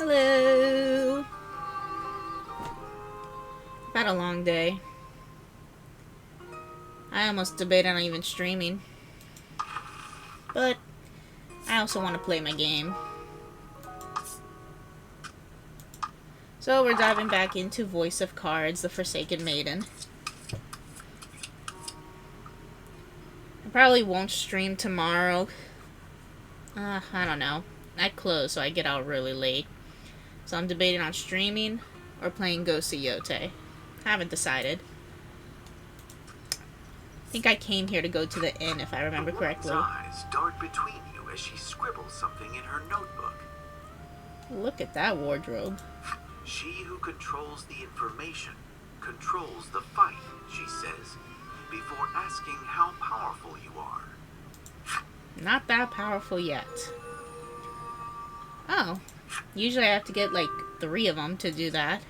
Hello! I've had a long day. I almost debated on even streaming. But I also want to play my game. So we're diving back into Voice of Cards, The Forsaken Maiden. I probably won't stream tomorrow. I don't know. I close, so I get out really late. So I'm debating on streaming or playing Ghost of Yote. Haven't decided. I think I came here to go to the inn, if I remember correctly. The woman's eyes dart between you as she scribbles something in her notebook. Look at that wardrobe. She who controls the information controls the fight, she says, before asking how powerful you are. Not that powerful yet. Oh. Usually I have to get like 3 of them to do that.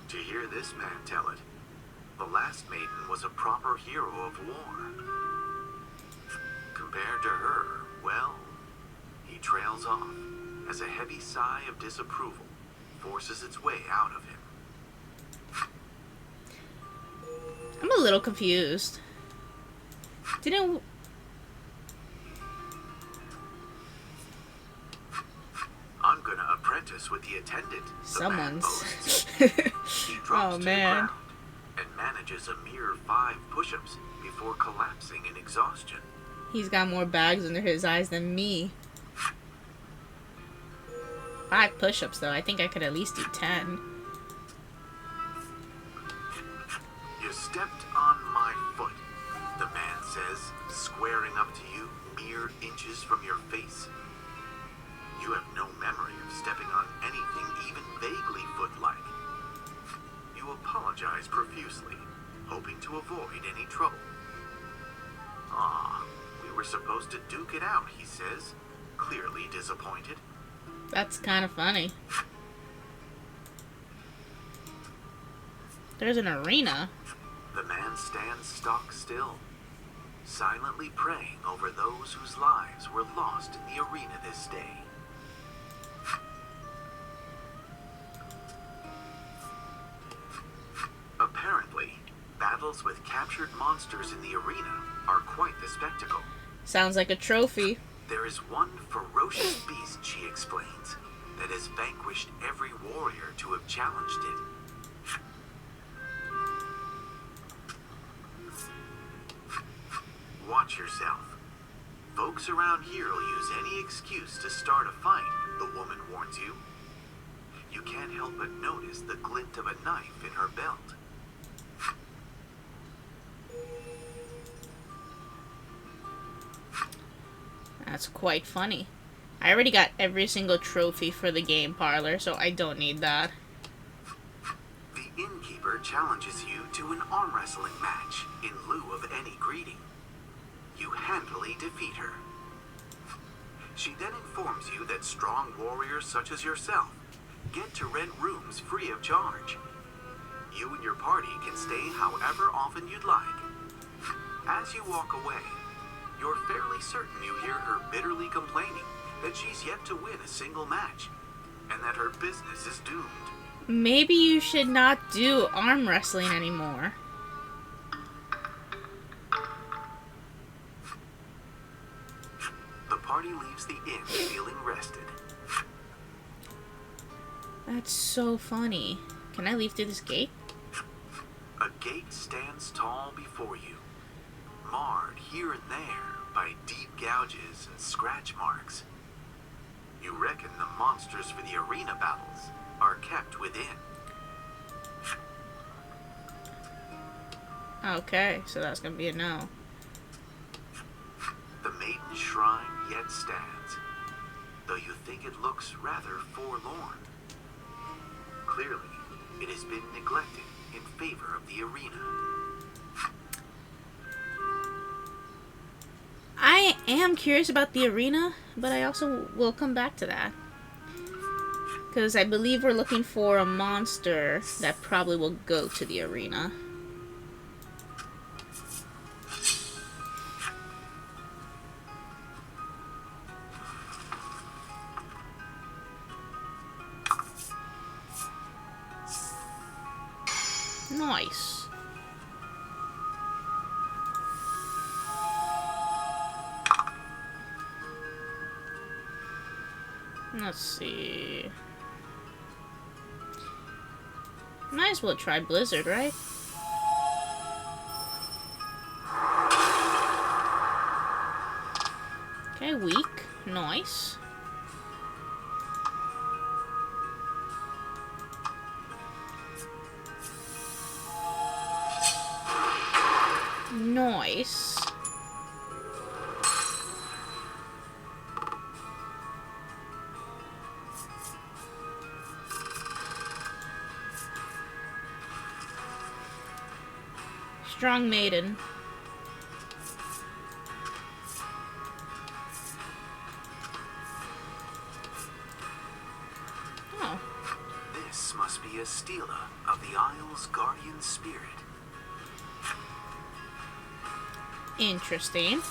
To hear this man tell it, the last maiden was a proper hero of war. Compared to her, well, he trails off as a heavy sigh of disapproval forces its way out of him. I'm a little confused. Didn't... I'm gonna apprentice with the attendant. Someone's. He drops Oh, to man. the ground and manages a mere 5 push-ups before collapsing in exhaustion. He's got more bags under his eyes than me. 5 push-ups, though. I think I could at least do 10. You stepped on my foot, the man says, squaring up to you mere inches from your face. You have no memory of stepping on anything even vaguely foot-like. You apologize profusely, hoping to avoid any trouble. Ah, we were supposed to duke it out, he says, clearly disappointed. That's kind of funny. There's an arena. The man stands stock still, silently praying over those whose lives were lost in the arena this day. Apparently, battles with captured monsters in the arena are quite the spectacle. Sounds like a trophy. There is one ferocious beast, she explains, that has vanquished every warrior to have challenged it. Watch yourself. Folks around here will use any excuse to start a fight, the woman warns you. You can't help but notice the glint of a knife in her belt. That's quite funny. I already got every single trophy for the game parlor, so I don't need that. The innkeeper challenges you to an arm wrestling match in lieu of any greeting. You handily defeat her. She then informs you that strong warriors such as yourself get to rent rooms free of charge. You and your party can stay however often you'd like. As you walk away, you're fairly certain you hear her bitterly complaining that she's yet to win a single match, and that her business is doomed. Maybe you should not do arm wrestling anymore. The party leaves the inn feeling rested. That's so funny. Can I leave through this gate? A gate stands tall before you, marred here and there by deep gouges and scratch marks. You reckon the monsters for the arena battles are kept within. Okay, so that's gonna be a no. The maiden's shrine yet stands, though you think it looks rather forlorn. Clearly, it has been neglected in favor of the arena. I am curious about the arena, but I also will come back to that. Because I believe we're looking for a monster that probably will go to the arena. Nice. Let's see. Might as well try Blizzard, right? Okay, weak. Nice. Nice. Strong maiden. Oh. This must be a Stela of the Isle's guardian spirit. Interesting.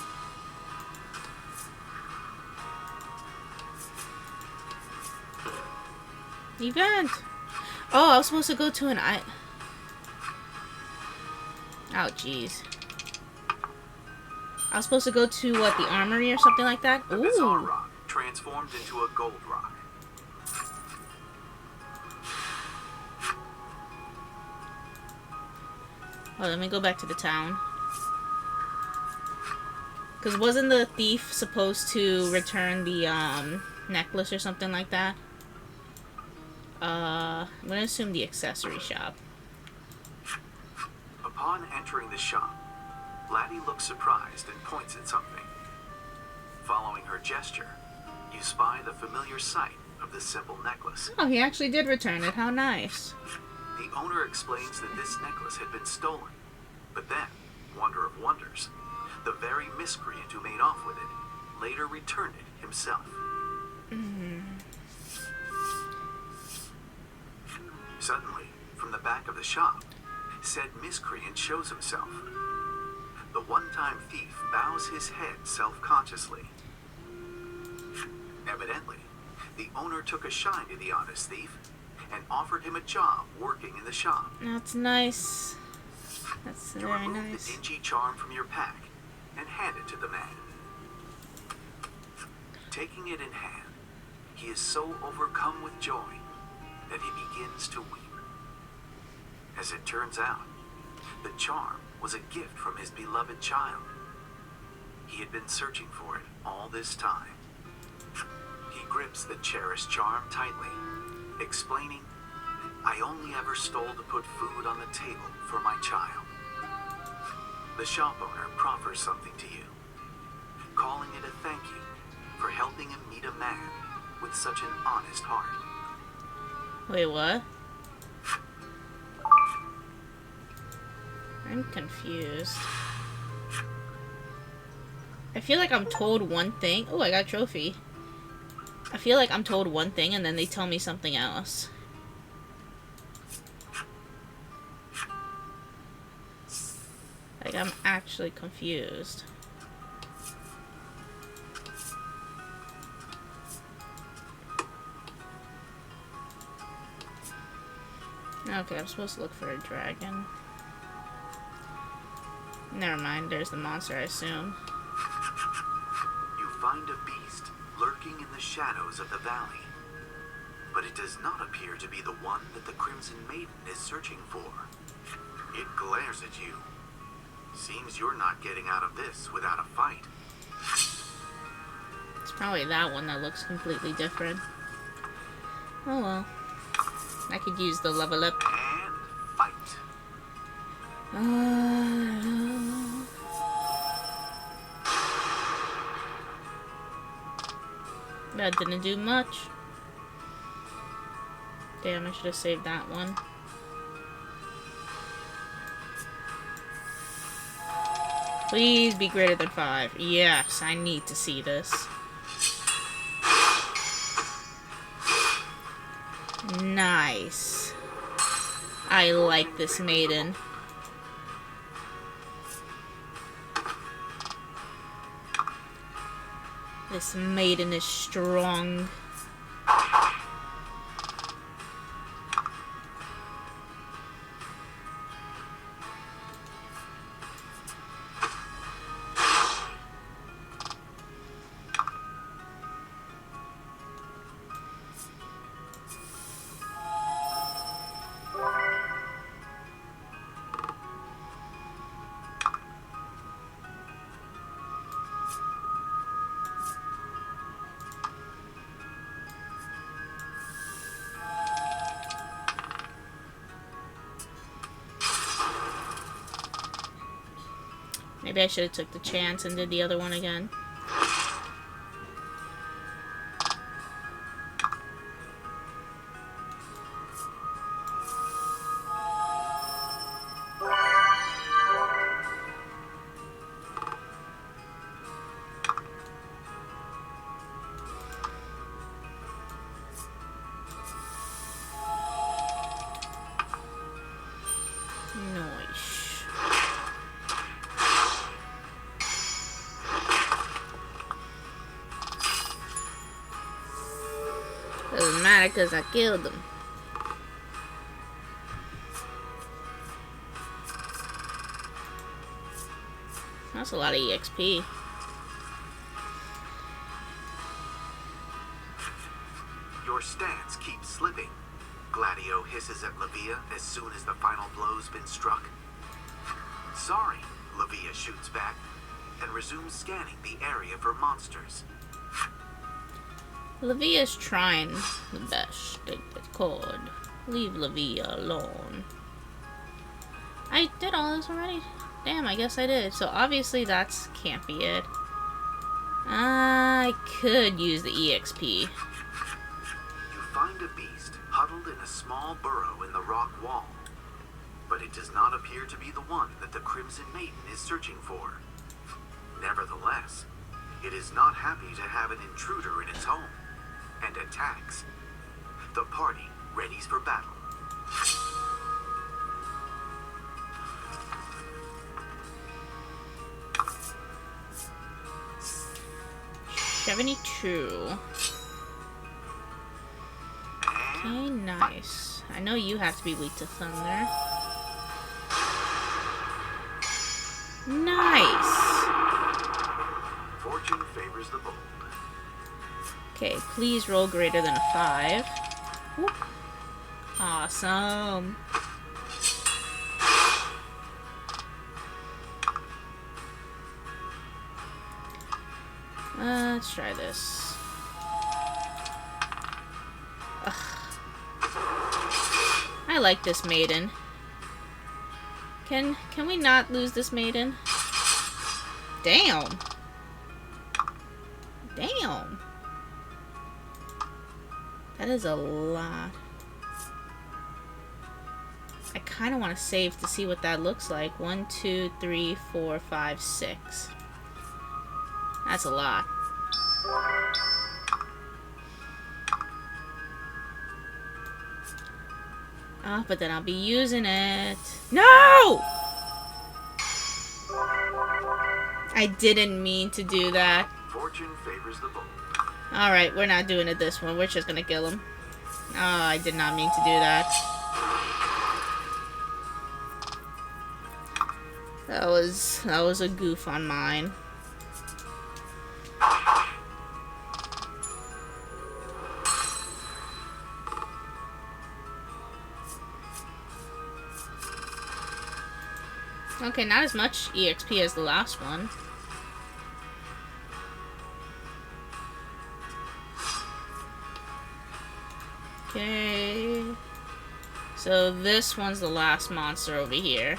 Event. Oh, I was supposed to go to an Oh, jeez. I was supposed to go to, what, the armory or something like that? The bizarre rock transformed into a gold rock. Oh, let me go back to the town. Because wasn't the thief supposed to return the, necklace or something like that? I'm gonna assume the accessory shop. Upon entering the shop, Laddie looks surprised and points at something. Following her gesture, you spy the familiar sight of the simple necklace. Oh, he actually did return it. How nice. The owner explains that this necklace had been stolen, but then, wonder of wonders, the very miscreant who made off with it later returned it himself. Suddenly, from the back of the shop, said miscreant shows himself. The one-time thief bows his head self-consciously. Evidently, the owner took a shine to the honest thief and offered him a job working in the shop. That's nice. That's You very remove nice. the dingy charm from your pack and hand it to the man. Taking it in hand, he is so overcome with joy that he begins to weep. As it turns out, the charm was a gift from his beloved child. He had been searching for it all this time. He grips the cherished charm tightly, explaining, "I only ever stole to put food on the table for my child." The shop owner proffers something to you, calling it a thank you for helping him meet a man with such an honest heart. Wait, what? I'm confused. I feel like I'm told one thing. Oh, I got a trophy. I feel like I'm told one thing and then they tell me something else. Like, I'm actually confused. Okay, I'm supposed to look for a dragon. Never mind, there's the monster, I assume. You find a beast lurking in the shadows of the valley, but it does not appear to be the one that the Crimson Maiden is searching for. It glares at you. Seems you're not getting out of this without a fight. It's probably that one that looks completely different. Oh well. I could use the level up. And fight. That didn't do much. Damn, I should have saved that one. Please be greater than 5. Yes, I need to see this. Nice. I like this maiden. This maiden is strong. Maybe I should have took the chance and did the other one again. Nice. Doesn't matter because I killed them. That's a lot of EXP. Your stance keeps slipping. Gladio hisses at Lavia as soon as the final blow's been struck. Sorry, Lavia shoots back and resumes scanning the area for monsters. Lavia's trying the best it could. Leave Lavia alone. I did all this already? Damn, I guess I did. So obviously that's can't be it. I could use the EXP. You find a beast huddled in a small burrow in the rock wall. But it does not appear to be the one that the Crimson Maiden is searching for. Nevertheless, it is not happy to have an intruder in its home, and attacks. The party readies for battle. $72. Okay, nice. I know you have to be weak to thunder. Nice. Fortune favors the bold. Okay, please roll greater than a 5. Whoop. Awesome. Let's try this. Ugh. I like this maiden. Can we not lose this maiden? Damn. Damn. That is a lot. I kind of want to save to see what that looks like. 1, 2, 3, 4, 5, 6. That's a lot. Oh, but then I'll be using it. No! I didn't mean to do that. Fortune favors the bold. Alright, we're not doing it this one. We're just gonna kill him. Oh, I did not mean to do that. That was a goof on mine. Okay, not as much EXP as the last one. Okay. So this one's the last monster over here.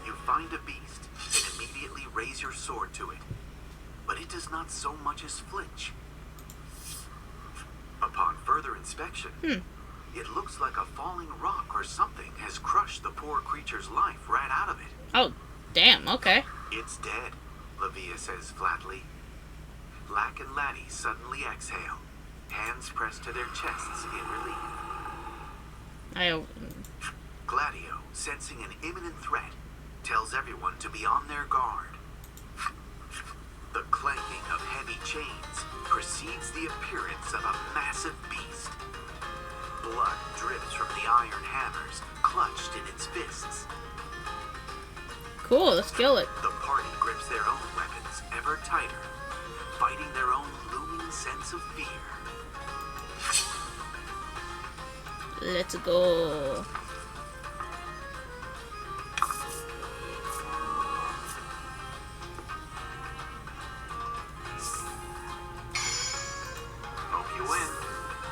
You find a beast and immediately raise your sword to it. But it does not so much as flinch. Upon further inspection, it looks like a falling rock or something has crushed the poor creature's life right out of it. Oh, damn, okay. It's dead, Lavia says flatly. Lack and Laddie suddenly exhale, hands pressed to their chests in relief. Gladio, sensing an imminent threat, tells everyone to be on their guard. The clanking of heavy chains precedes the appearance of a massive beast. Blood drips from the iron hammers clutched in its fists. Cool, let's kill it. The party grips their own weapons ever tighter, fighting their own looming sense of fear. Let's go. Hope you win.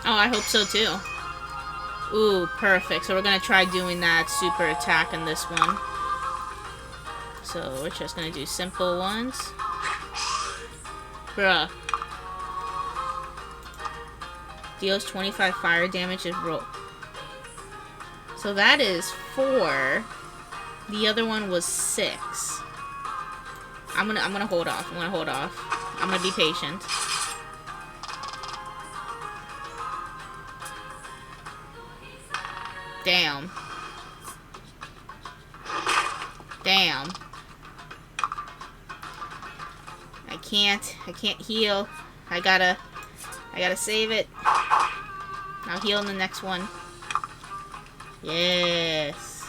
Oh, I hope so too. Ooh, perfect. So we're gonna try doing that super attack in this one. So we're just gonna do simple ones. Bruh. Deals 25 fire damage if roll. So that is 4. The other one was 6. I'm gonna hold off. I'm gonna be patient. Damn. Damn. I can't heal. I gotta save it. I'll heal in the next one. Yes.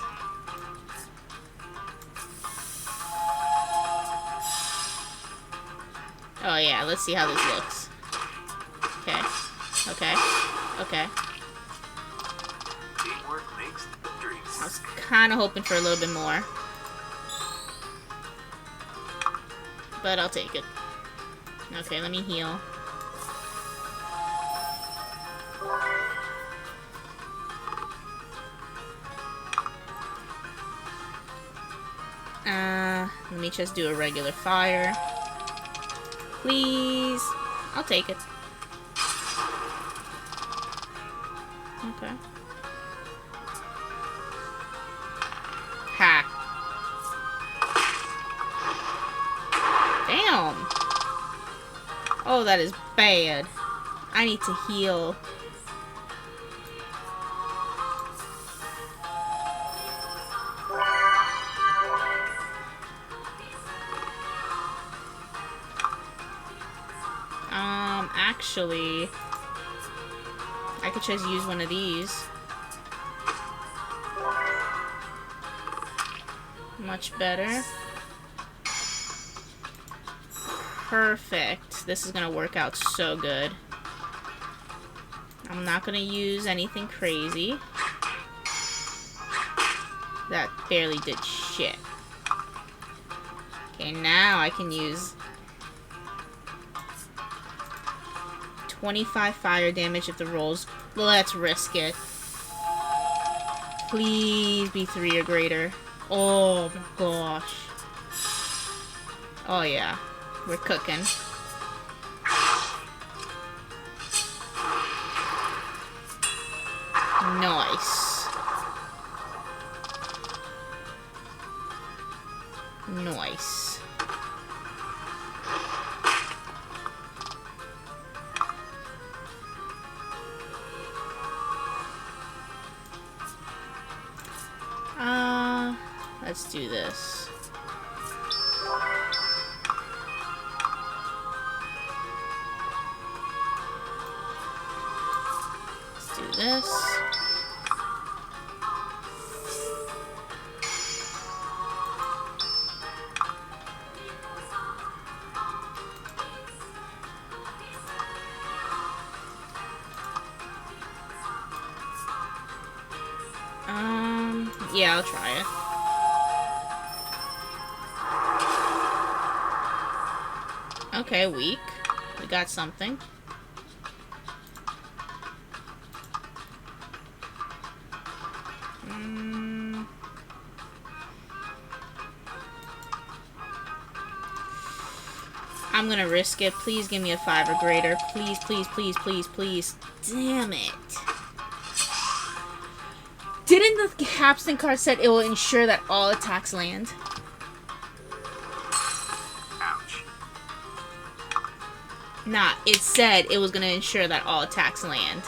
Oh yeah, let's see how this looks. Okay. Teamwork makes the dreams. I was kind of hoping for a little bit more. But I'll take it. Okay, let me heal. Let me just do a regular fire. Please. I'll take it. Okay. Ha. Damn. Oh, that is bad. I need to heal. Actually, I could just use one of these. Much better. Perfect. This is gonna work out so good. I'm not gonna use anything crazy. That barely did shit. Okay, now I can use 25 fire damage if the rolls. Let's risk it. Please be 3 or greater. Oh my gosh. Oh yeah. We're cooking. Nice. Nice. Let's do this. Let's do this. Yeah, I'll try it. Okay, weak. We got something. I'm gonna risk it. Please give me a 5 or greater. Please, please, please, please, please. Damn it. Didn't the capstan card said it will ensure that all attacks land? Ouch. Nah, it said it was gonna ensure that all attacks land.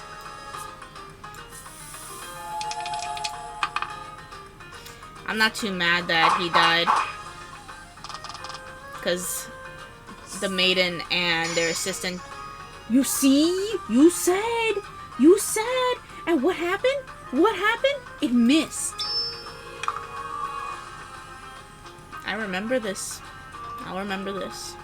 I'm not too mad that he died. Because the maiden and their assistant... You see? You said! You said! And what happened? What happened? It missed. I remember this. I'll remember this.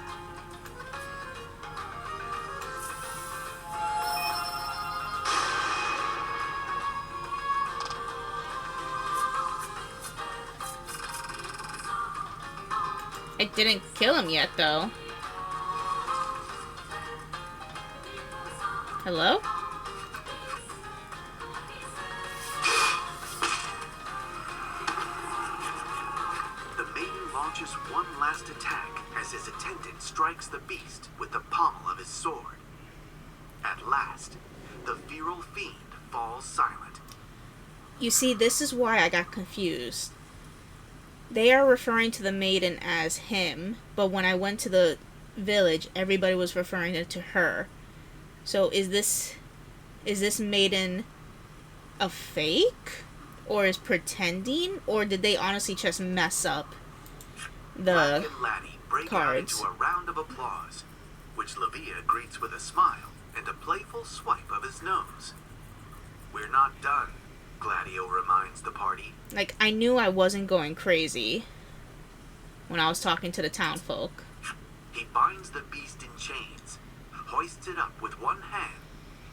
I didn't kill him yet, though. Hello? The maiden launches one last attack as his attendant strikes the beast with the pommel of his sword. At last, the feral fiend falls silent. You see, this is why I got confused. They are referring to the maiden as him, but when I went to the village, everybody was referring it to her. So is this maiden a fake? Or is pretending? Or did they honestly just mess up the Black and Laddie break cards? out into a round of applause, which Lavia greets with a smile and a playful swipe of his nose. We're not done, Gladio reminds the party. Like, I knew I wasn't going crazy when I was talking to the town folk. He binds the beast in chains, hoists it up with one hand,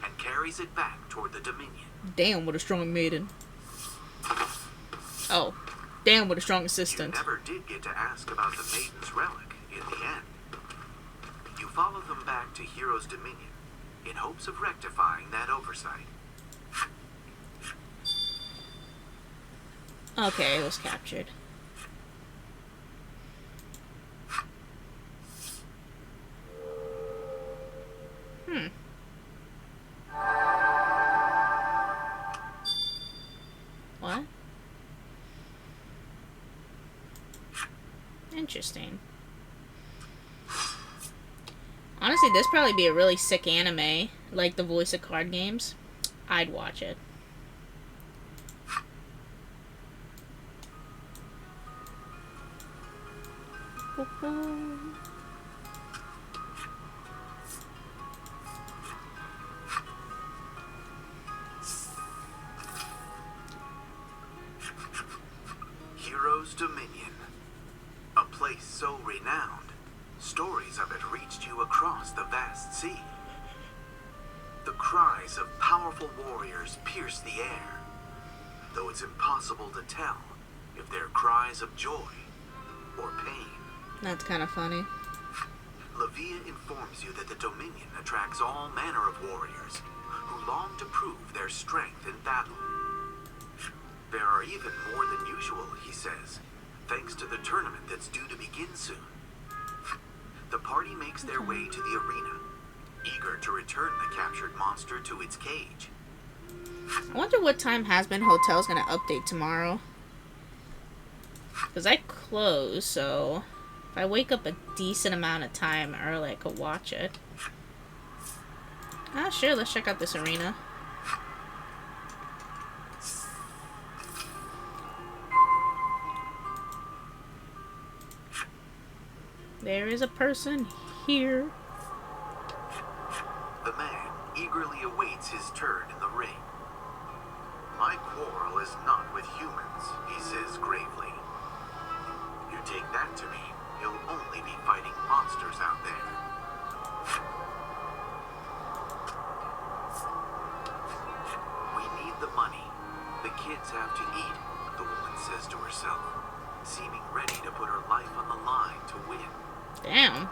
and carries it back toward the Dominion. Damn, what a strong maiden. Oh, damn, what a strong assistant. You never did get to ask about the maiden's relic in the end. You follow them back to Hero's Dominion in hopes of rectifying that oversight. Okay, it was captured. What? Interesting. Honestly, this probably be a really sick anime, like the voice of card games. I'd watch it. Hero's Dominion. A place so renowned, stories of it reached you across the vast sea. The cries of powerful warriors pierce the air, though it's impossible to tell if they're cries of joy or pain. That's kind of funny. Lavia informs you that the Dominion attracts all manner of warriors who long to prove their strength in battle. There are even more than usual, he says, thanks to the tournament that's due to begin soon. The party makes their way to the arena, eager to return the captured monster to its cage. I wonder what time Has-Been Hotel's gonna update tomorrow. Because I close, so if I wake up a decent amount of time early, I could watch it. Ah, sure, let's check out this arena. There is a person here. The man eagerly awaits his turn in the ring. My quarrel is not with humans, he says gravely. You take that to mean he'll only be fighting monsters out there. We need the money. The kids have to eat, the woman says to herself, seeming ready to put her life on the line to win. Damn.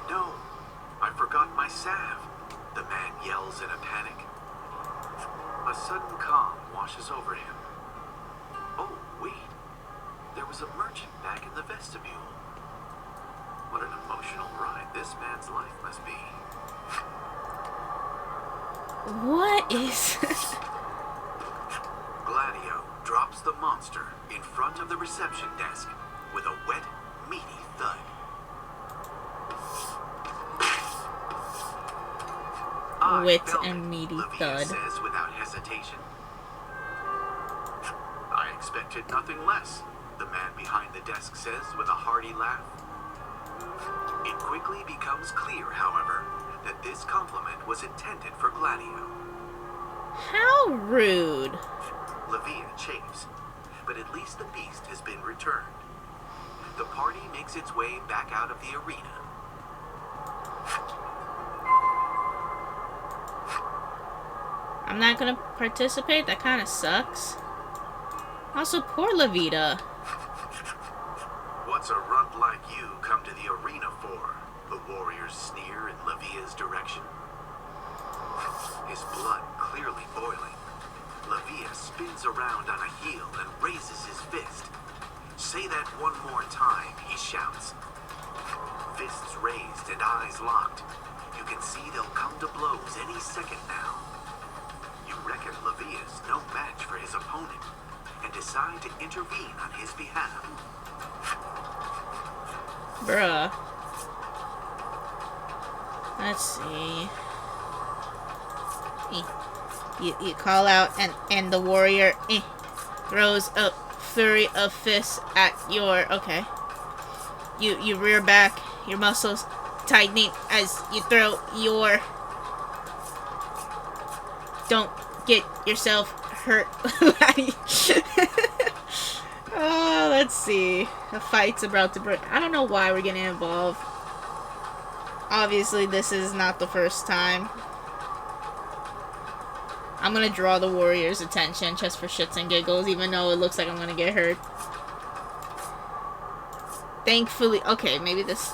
No, I forgot my salve, the man yells in a panic. A sudden calm washes over him. Oh, wait, there was a merchant back in the vestibule. What an emotional ride this man's life must be. What is... Gladio drops the monster in front of the reception desk with a wet, meaty thud. Wet felt and it, meaty Lavia thud. says without hesitation. I expected nothing less, the man behind the desk says with a hearty laugh. It quickly becomes clear, however, that this compliment was intended for Gladio. How rude. Lavia chafes, but at least the beast has been returned. The party makes its way back out of the arena. I'm not gonna participate? That kind of sucks. Also, poor Levita. What's a runt like you come to the arena for? The warriors sneer in Lavia's direction. His blood clearly boiling. Lavia spins around on a heel and raises his fist. Say that one more time, he shouts. Fists raised and eyes locked. You can see they'll come to blows any second now. You reckon Lavia's no match for his opponent and decide to intervene on his behalf. Bruh. Let's see. You call out and the warrior throws a flurry of fists at your... Okay. You rear back, your muscles tightening as you throw your... Don't get yourself hurt, laddie. Oh, let's see. A fight's about to break. I don't know why we're getting involved. Obviously, this is not the first time. I'm gonna draw the warrior's attention just for shits and giggles, even though it looks like I'm gonna get hurt. Thankfully, okay, maybe this...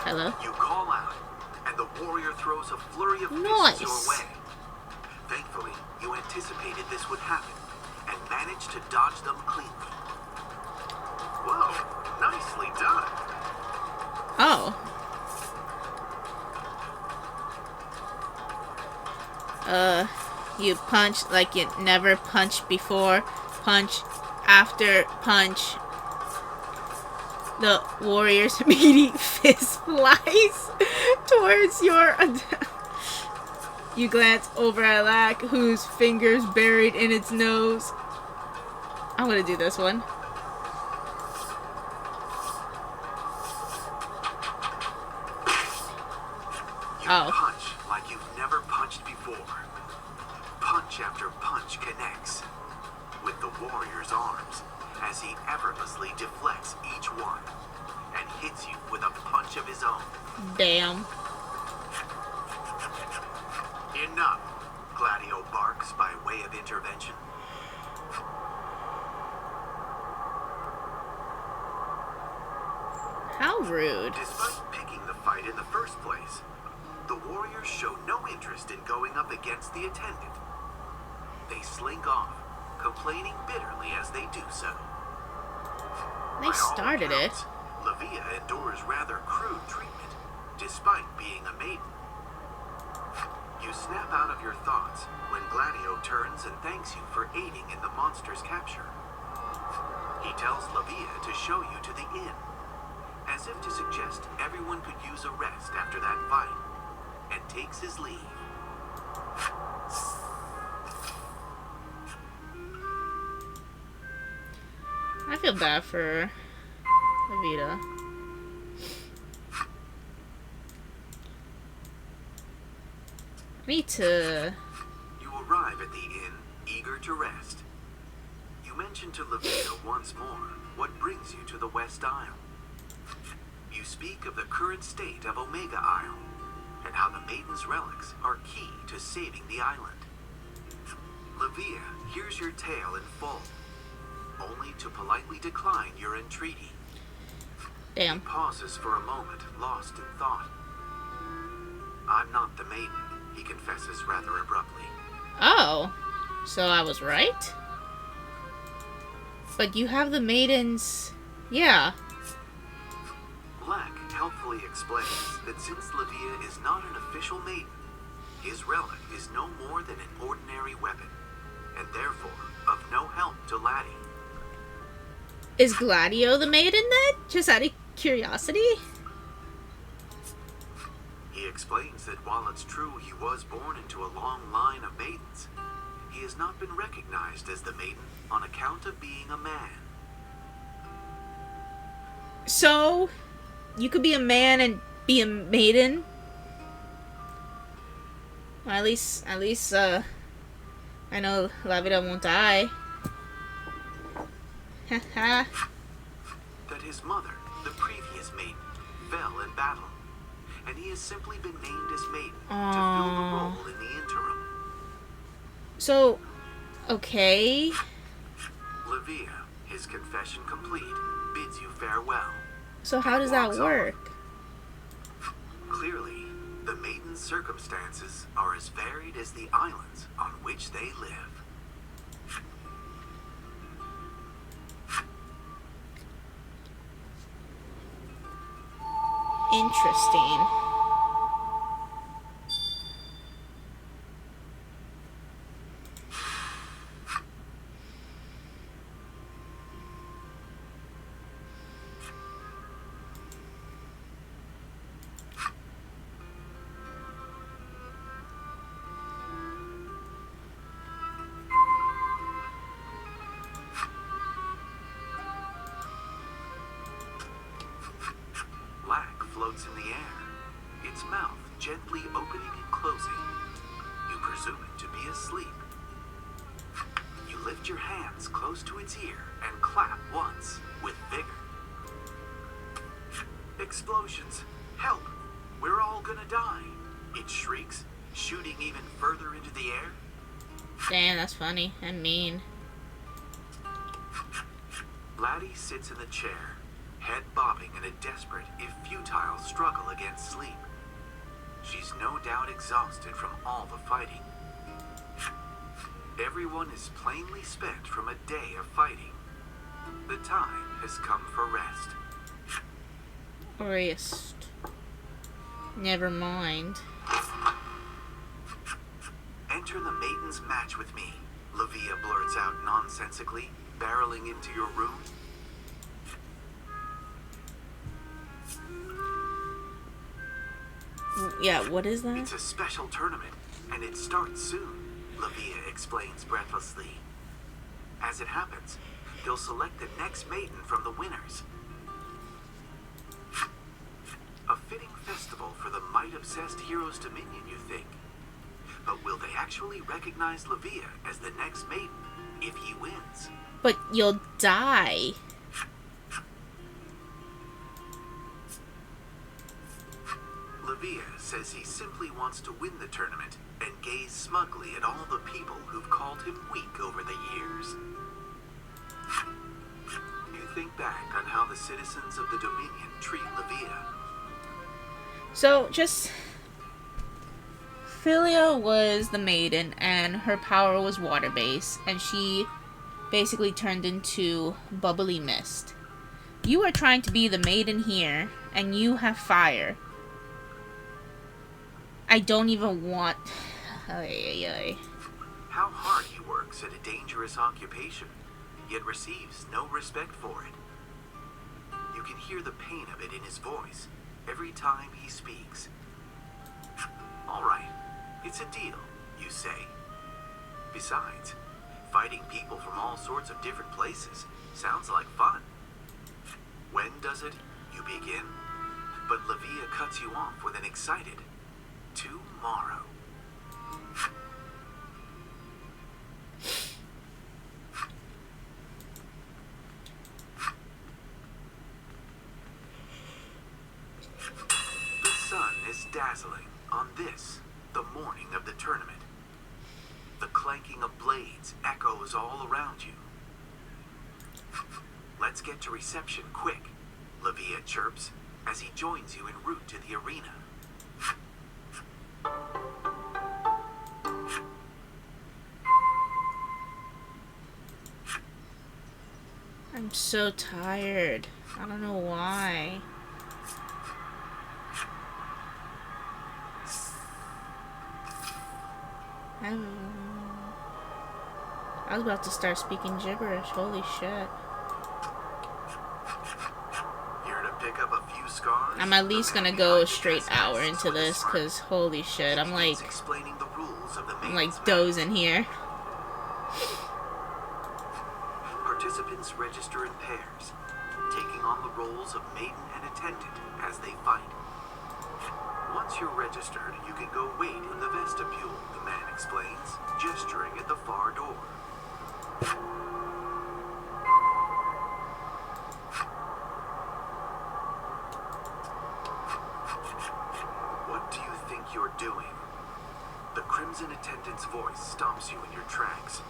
Hello? You call out, and the warrior throws a flurry of Nice. fists your way. Thankfully, you anticipated this would happen, and managed to dodge them cleanly. Whoa, nicely done. Oh. You punch like you never punched before. Punch after punch. The warrior's meaty fist flies towards your... You glance over at Lack, whose fingers buried in its nose. I'm gonna do this one. You punch like you've never punched before. Punch after punch connects with the warrior's arms as he effortlessly deflects each one and hits you with a punch of his own. Damn. Enough, Gladio barks by way of intervention. How rude. Despite picking the fight in the first place, the warriors show no interest in going up against the attendant. They slink off, complaining bitterly as they do so. They started it. Lavia endures rather crude treatment, despite being a maiden. You snap out of your thoughts when Gladio turns and thanks you for aiding in the monster's capture. He tells Lavia to show you to the inn, as if to suggest everyone could use a rest after that fight, and takes his leave. I feel bad for Lavita. I need to... You arrive at the inn, eager to rest. You mention to Lavita once more what brings you to the West Isle. You speak of the current state of Omega Isle, and how the Maiden's relics are key to saving the island. Lavia hears your tale in full, only to politely decline your entreaty. Damn. He pauses for a moment, lost in thought. I'm not the maiden, he confesses rather abruptly. Oh. So I was right? But you have the maidens... Yeah. Black helpfully explains that since Lavia is not an official maiden, his relic is no more than an ordinary weapon, and therefore of no help to Laddie. Is Gladio the maiden then? Just out of curiosity? He explains that while it's true he was born into a long line of maidens, he has not been recognized as the maiden on account of being a man. So, you could be a man and be a maiden? Well, at least, I know Lavita won't die. Haha. That his mother, the previous maiden, fell in battle, and he has simply been named as maiden to fill the role in the interim. So, okay. Lavia, his confession complete, bids you farewell. So how does that work? Clearly, The maiden's circumstances are as varied as the islands on which they live. Interesting. Black floats in the air, its mouth gently opening and closing. You presume it to be asleep. You lift your hands close to its ear and clap once with vigor. Explosions! Help! We're all gonna die! It shrieks, shooting even further into the air. Damn, that's funny and mean. Laddie sits in the chair, head bobbing in a desperate, if futile, struggle against sleep. She's no doubt exhausted from all the fighting. Everyone is plainly spent from a day of fighting. The time has come for rest. Rest. Never mind. Enter the maiden's match with me, Lavia blurts out nonsensically, barreling into your room. Yeah, what is that? It's a special tournament, and it starts soon, Lavia explains breathlessly. As it happens, they'll select the next maiden from the winners. A fitting festival for the might-obsessed hero's dominion, you think? But will they actually recognize Lavia as the next maiden if he wins? But you'll die. Lavia says he simply wants to win the tournament and gaze smugly at all the people who've called him weak over the years. You think back on how the citizens of the Dominion treat Lavia. So, just... Philia was the maiden, and her power was water-based, and she basically turned into bubbly mist. You are trying to be the maiden here, and you have fire. I don't even want... How hard he works at a dangerous occupation, yet receives no respect for it. You can hear the pain of it in his voice every time he speaks. All right, it's a deal, you say. Besides, fighting people from all sorts of different places sounds like fun. When does it? You begin. But Lavia cuts you off with an excited tomorrow. The sun is dazzling on this, the morning of the tournament. The clanking of blades echoes all around you. Let's get to reception quick, Lavia chirps as he joins you en route to the arena. I'm so tired. I don't know why. I was about to start speaking gibberish. Holy shit. Here to pick up a few scars. I'm at least gonna go a straight hour into this, cause holy shit, I'm like dozing here. Participants register in pairs, taking on the roles of maiden and attendant as they fight. Once you're registered, you can go wait in the vestibule, the man explains, gesturing at the far door. What do you think you're doing? The crimson attendant's voice stomps you in your tracks.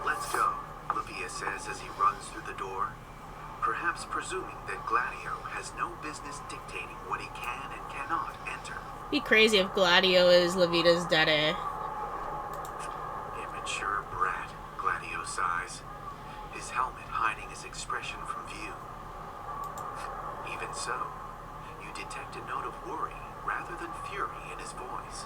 Let's go, Lavia says as he runs through the door. perhaps presuming that Gladio has no business dictating what he can and cannot enter. Be crazy if Gladio is La Vita's daddy. Immature brat, Gladio sighs, his helmet hiding his expression from view. Even so, you detect a note of worry rather than fury in his voice.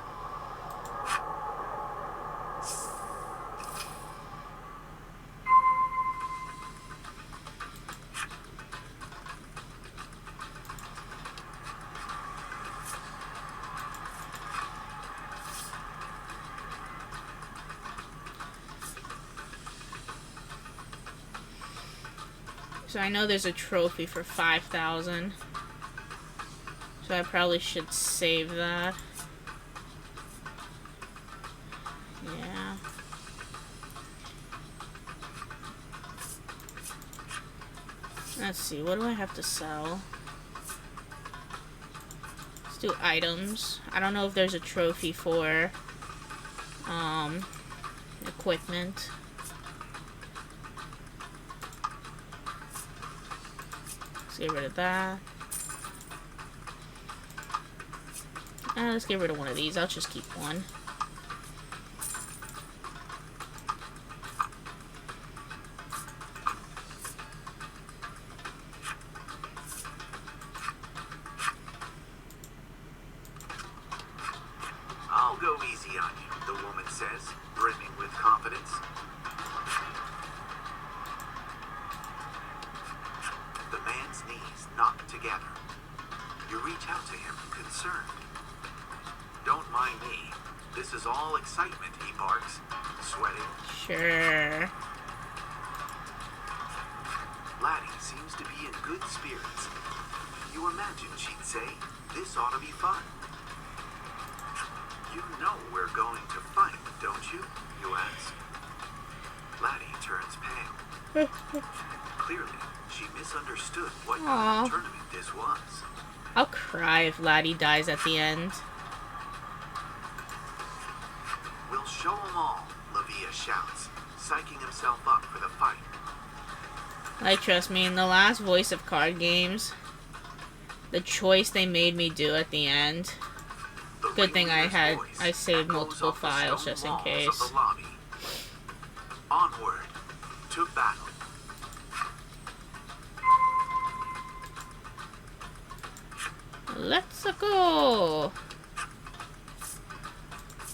So I know there's a trophy for 5,000. So I probably should save that. Yeah. Let's see, what do I have to sell? Let's do items. I don't know if there's a trophy for equipment. Let's get rid of that. Let's get rid of one of these. I'll just keep one. I'll go easy on you, the woman says, brimming with confidence. The man's knees knock together. You reach out to him, concerned. Don't mind me. This is all excitement, he barks, sweating. Sure. Laddie seems to be in good spirits. You imagine she'd say, this ought to be fun. You know we're going to fight, don't you? You ask. Laddie turns pale. Clearly, she misunderstood what kind of tournament this was. I'll cry if Laddie dies at the end. We'll show 'em all, Lavia shouts, psyching himself up for the fight. Like, trust me, in the last Voice of Card games, the choice they made me do at the end, good thing I saved multiple files just in case. Onward to battle. Let's go!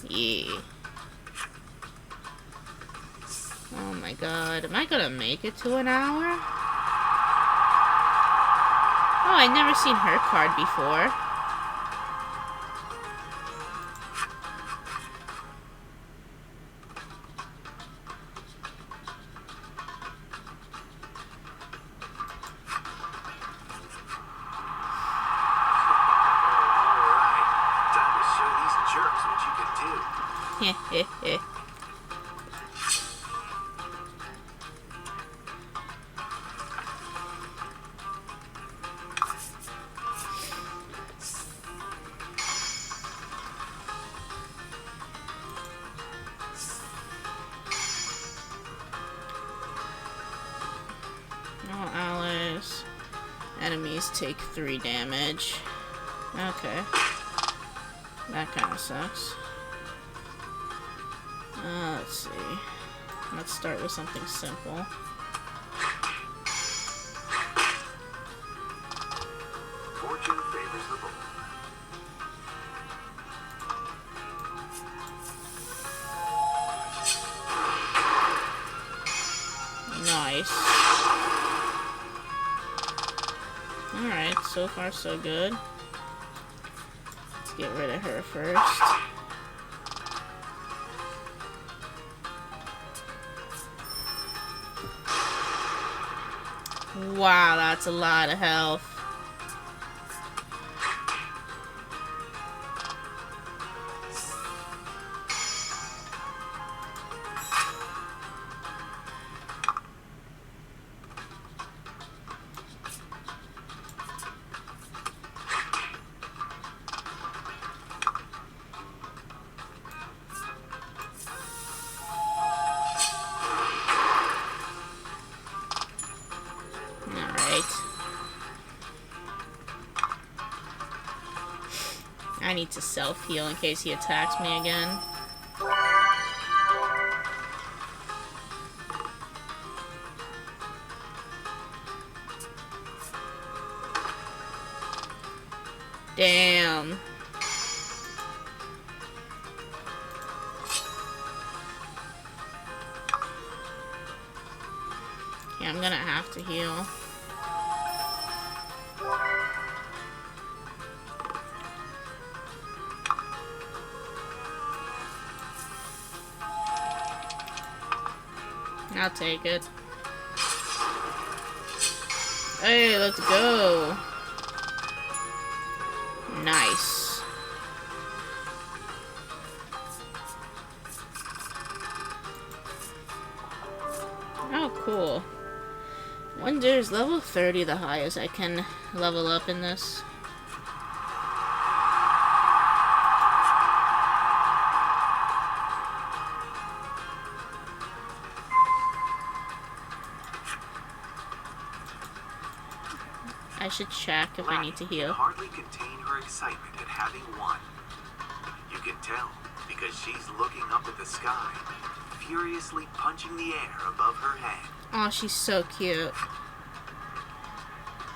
Yeah. Oh my god, am I gonna make it to an hour? Oh, I've never seen her card before. Alright, time to show these jerks what you can do. Heh. Oh, Alice. Enemies take 3 damage. Okay. That kind of sucks. Let's see. Let's start with something simple. Fortune favors the bold. Nice. Alright, so far so good. Let's get rid of her first. Wow, that's a lot of health. Alright. Alright. I need to self-heal in case he attacks me again. Damn. Yeah, I'm gonna have to heal. I'll take it. Hey, let's go. Nice. Oh, cool. Wonder is level 30 the highest I can level up in this? I should check if I need to heal. Hardly contain her excitement at having won. You can tell because she's looking up at the sky, furiously punching the air above her head. Oh, she's so cute.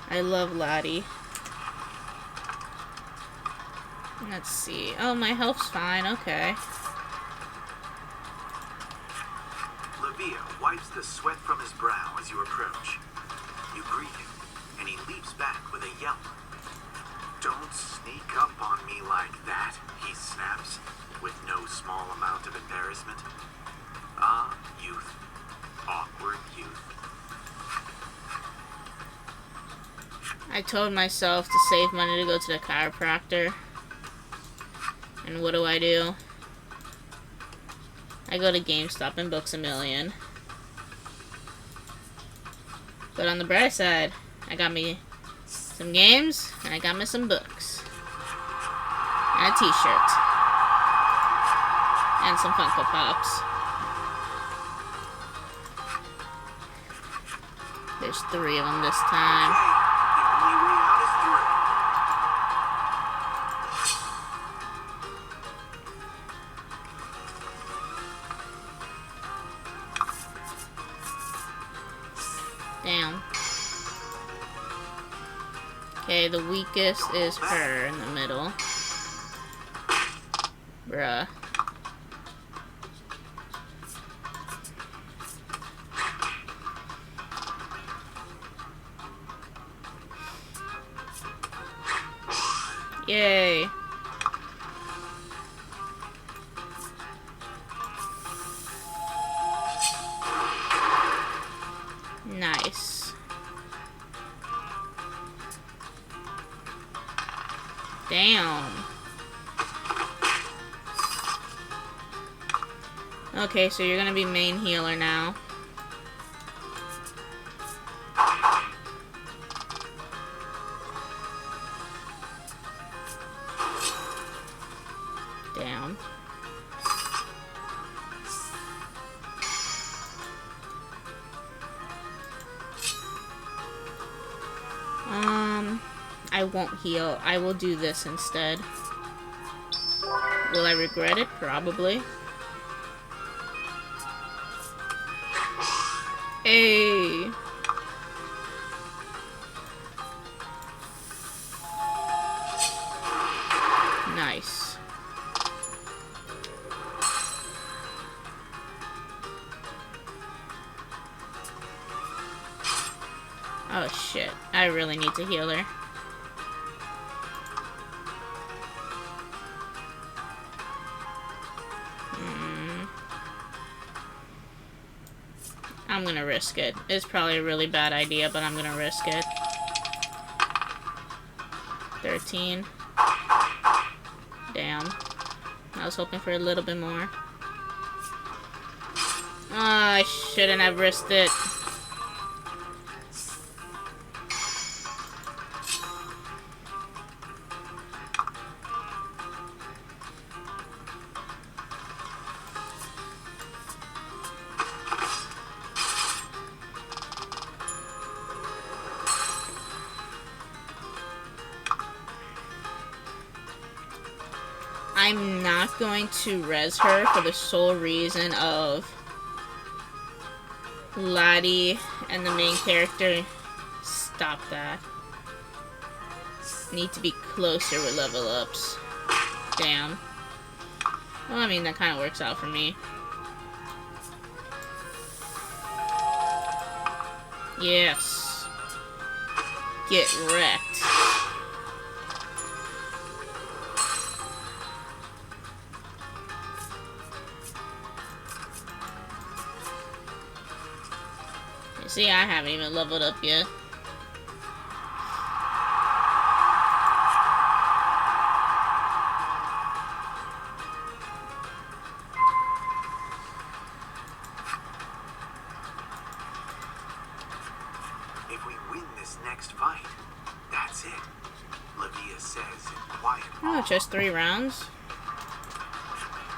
I love Lottie. Let's see. Oh, my health's fine. Okay. Livia wipes the sweat from his brow as you approach. You greet him, and he leaps back with a yelp. Don't sneak up on me like that, he snaps, with no small amount of embarrassment. Ah, youth. Awkward youth. I told myself to save money to go to the chiropractor. And what do? I go to GameStop and Books A Million. But on the bright side, I got me some games, and I got me some books. And a t-shirt. And some Funko Pops. There's 3 of them this time. The only way out is through. Damn. Okay, the weakest is her in the middle. Bruh. Yay. Nice. Damn. Okay, so you're gonna be main healer now. Damn. I won't heal. I will do this instead. Will I regret it? Probably. Hey. Nice. Oh shit. I really need to heal her. I'm gonna risk it. It's probably a really bad idea, but I'm gonna risk it. 13. Damn. I was hoping for a little bit more. Oh, I shouldn't have risked it. I'm not going to res her for the sole reason of Lottie and the main character. Stop that. Need to be closer with level ups. Damn. Well, I mean, that kind of works out for me. Yes. Get wrecked. You see, I haven't even leveled up yet. If we win this next fight, that's it. Livia says in quiet. Oh, just 3 rounds?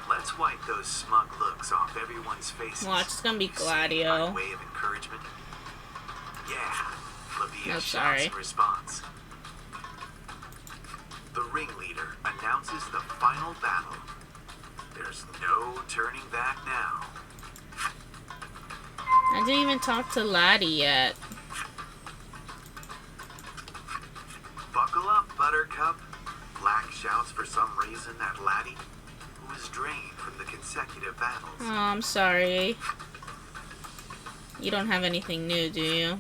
Let's wipe those smug looks off everyone's faces. Watch, it's gonna be By Gladio. way of encouragement. Yeah, Livia Oh, shouts sorry. in response. The ringleader announces the final battle. There's no turning back now. I didn't even talk to Lottie yet. Buckle up, Buttercup. Black shouts for some reason at Laddie, who is drained from the consecutive battles. Oh, I'm sorry. You don't have anything new, do you?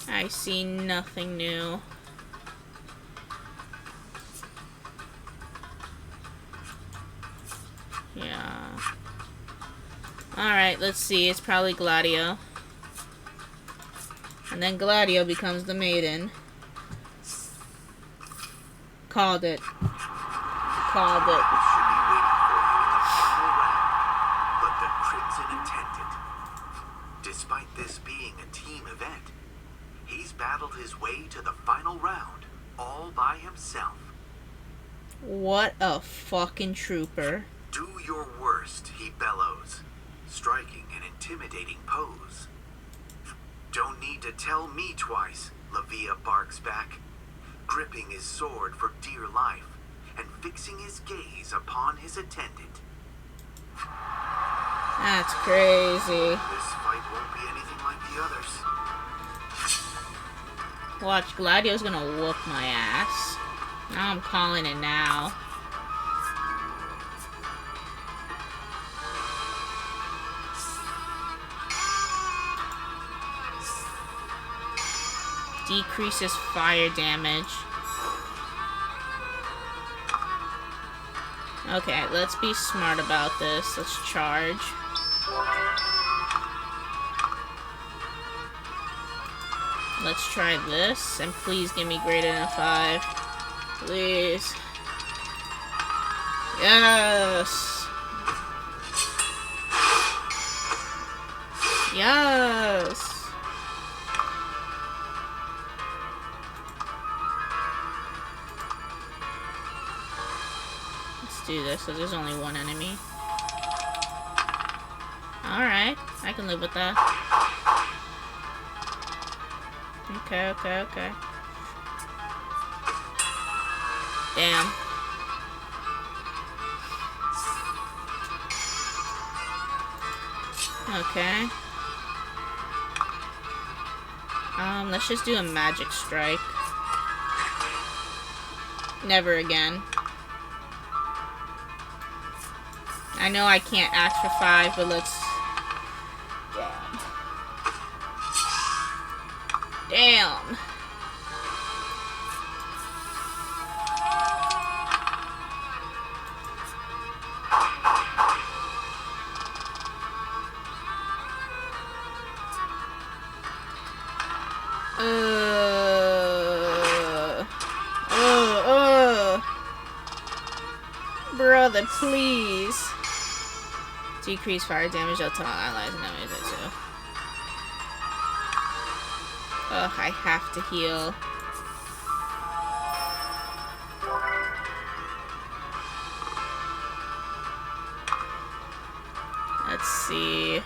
I see nothing new. Yeah. Alright, let's see. It's probably Gladio. And then Gladio becomes the maiden. Called it. Called it. Should be waiting for you in the final round, but the Crimson attended. Despite this being a team event, he's battled his way to the final round all by himself. What a fucking trooper. Do your worst, he bellows, striking an intimidating pose. Don't need to tell me twice, Livia barks back, gripping his sword for dear life and fixing his gaze upon his attendant. That's crazy. This fight won't be anything like the others. Watch, Gladio's gonna whoop my ass. Now I'm calling it now. Decreases fire damage. Okay, let's be smart about this. Let's charge. Let's try this, and please give me greater than 5. Please. Yes! Yes! Let's do this, so there's only one enemy. Alright, I can live with that. Okay, okay, okay. Damn. Okay. Let's just do a magic strike. Never again. I know I can't ask for 5, but let's... Damn. Brother, please. Decrease fire damage up to all allies and enemies too. Ugh, I have to heal. Let's see.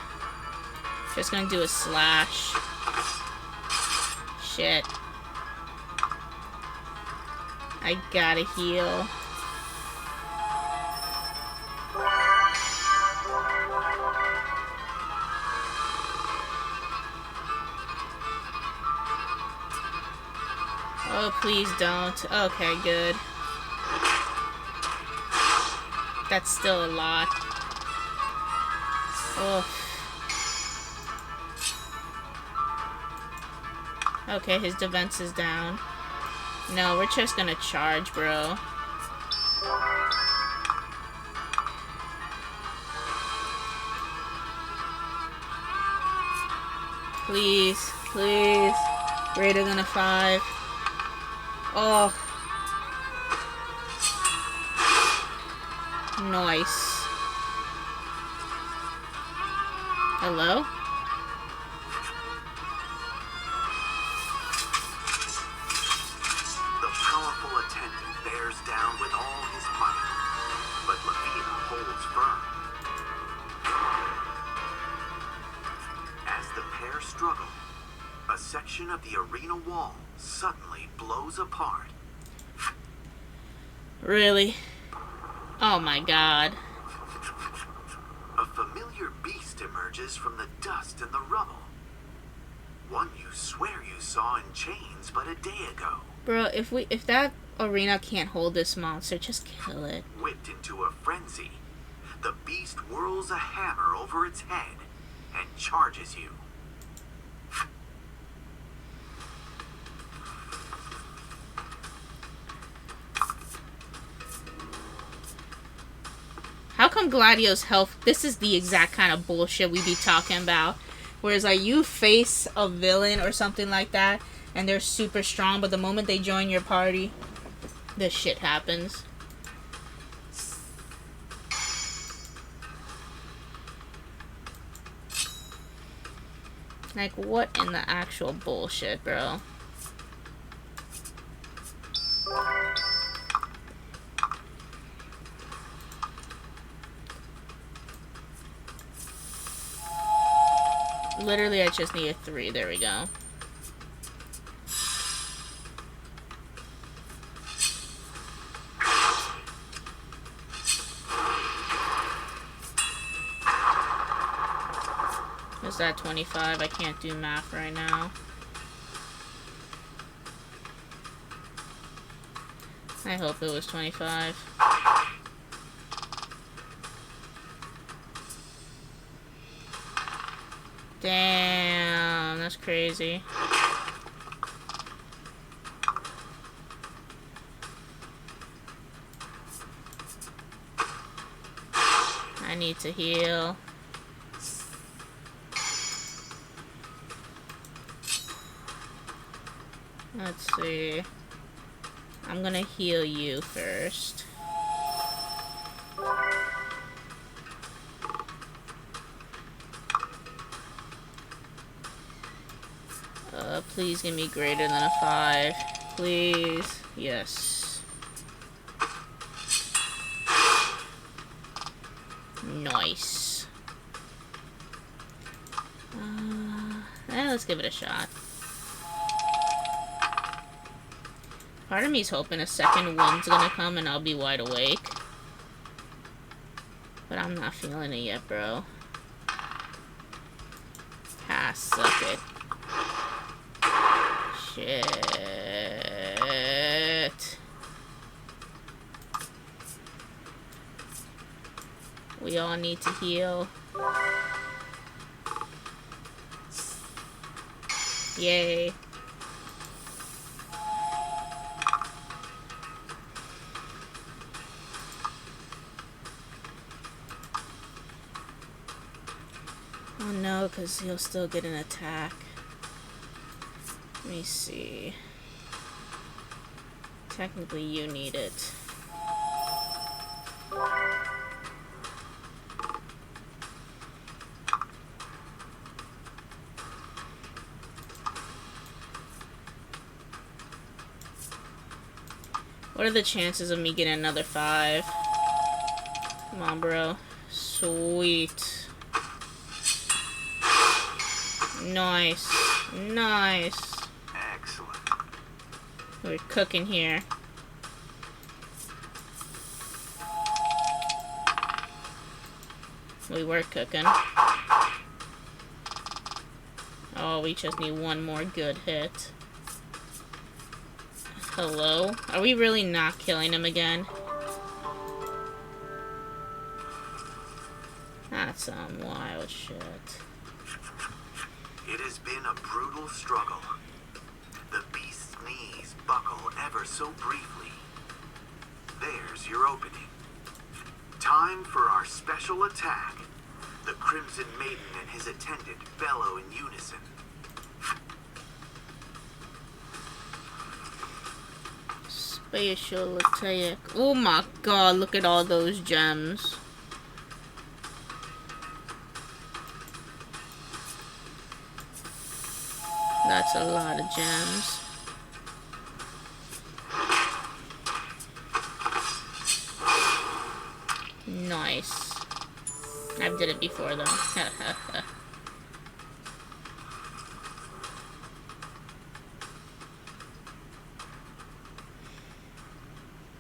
Just gonna do a slash. Shit. I gotta heal. Oh, please don't. Okay, good. That's still a lot. Oh. Okay, his defense is down. No, we're just gonna charge, bro. Please, please. Greater than a 5. Oh. Nice. Hello? The powerful attendant bears down with all his might, but Lavina holds firm. As the pair struggle, a section of the arena wall suddenly blows apart. Really? Oh my god. A familiar beast emerges from the dust and the rubble. One you swear you saw in chains but a day ago. Bro, if that arena can't hold this monster, just kill it. Whipped into a frenzy, the beast whirls a hammer over its head and charges you. How come Gladio's health... This is the exact kind of bullshit we be talking about. Whereas, like, you face a villain or something like that, and they're super strong, but the moment they join your party, this shit happens. Like, what in the actual bullshit, bro? Literally, I just need a 3. There we go. Is that 25? I can't do math right now. I hope it was 25. Damn, that's crazy. I need to heal. Let's see. I'm gonna heal you first. Please give me greater than a 5. Please. Yes. Nice. Let's give it a shot. Part of me's hoping a second wind's gonna come and I'll be wide awake. But I'm not feeling it yet, bro. Ah, suck it. Shit. We all need to heal. Yay. Oh no, because he'll still get an attack. Let me see. Technically, you need it. What are the chances of me getting another 5? Come on, bro. Sweet. Nice. Nice. Excellent. We're cooking here. We were cooking. Oh, we just need one more good hit. Hello? Are we really not killing him again? That's some wild shit. It has been a brutal struggle. The beast's knees buckle ever so briefly. There's your opening. Time for our special attack. The Crimson Maiden and his attendant bellow in unison. Spatial attack. Oh my god, look at all those gems. That's a lot of gems. Nice. I've did it before though.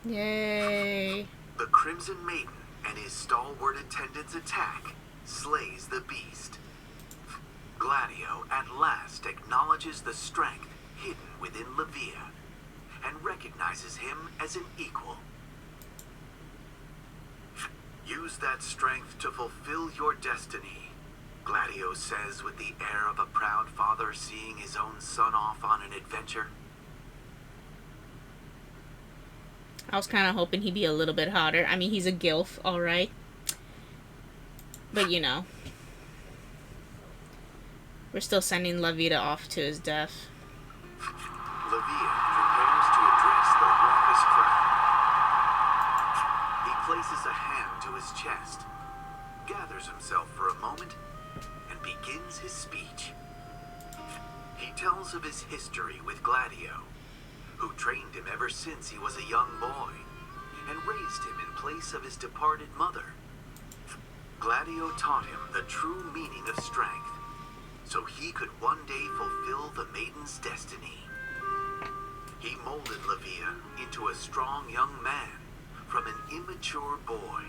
Yay. The Crimson Maiden and his stalwart attendant's attack slays the beast. Gladio at last acknowledges the strength hidden within Levia and recognizes him as an equal. Use that strength to fulfill your destiny, Gladio says with the air of a proud father seeing his own son off on an adventure. I was kind of hoping he'd be a little bit hotter. I mean, he's a gilf, alright. But, you know. We're still sending Levita off to his death. Levia prepares to address the raucous crowd. He places a hand to his chest, gathers himself for a moment, and begins his speech. He tells of his history with Gladio, who trained him ever since he was a young boy, and raised him in place of his departed mother. Gladio taught him the true meaning of strength, so he could one day fulfill the maiden's destiny. He molded Levia into a strong young man from an immature boy.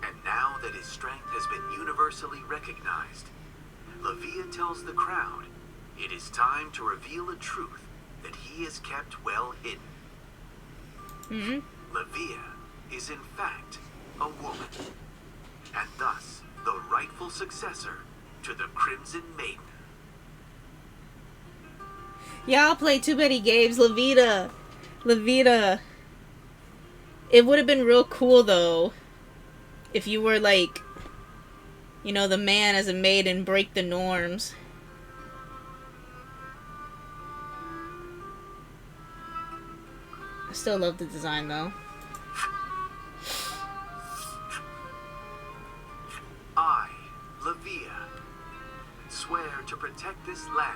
And now that his strength has been universally recognized, Levia tells the crowd it is time to reveal a truth that he has kept well hidden. Levia is in fact a woman, and thus the rightful successor to the Crimson Maiden. Y'all play too many games, Levita. Levita. It would have been real cool, though, if you were, like, you know, the man as a maiden, break the norms. I still love the design, though. I, Levia, swear to protect this land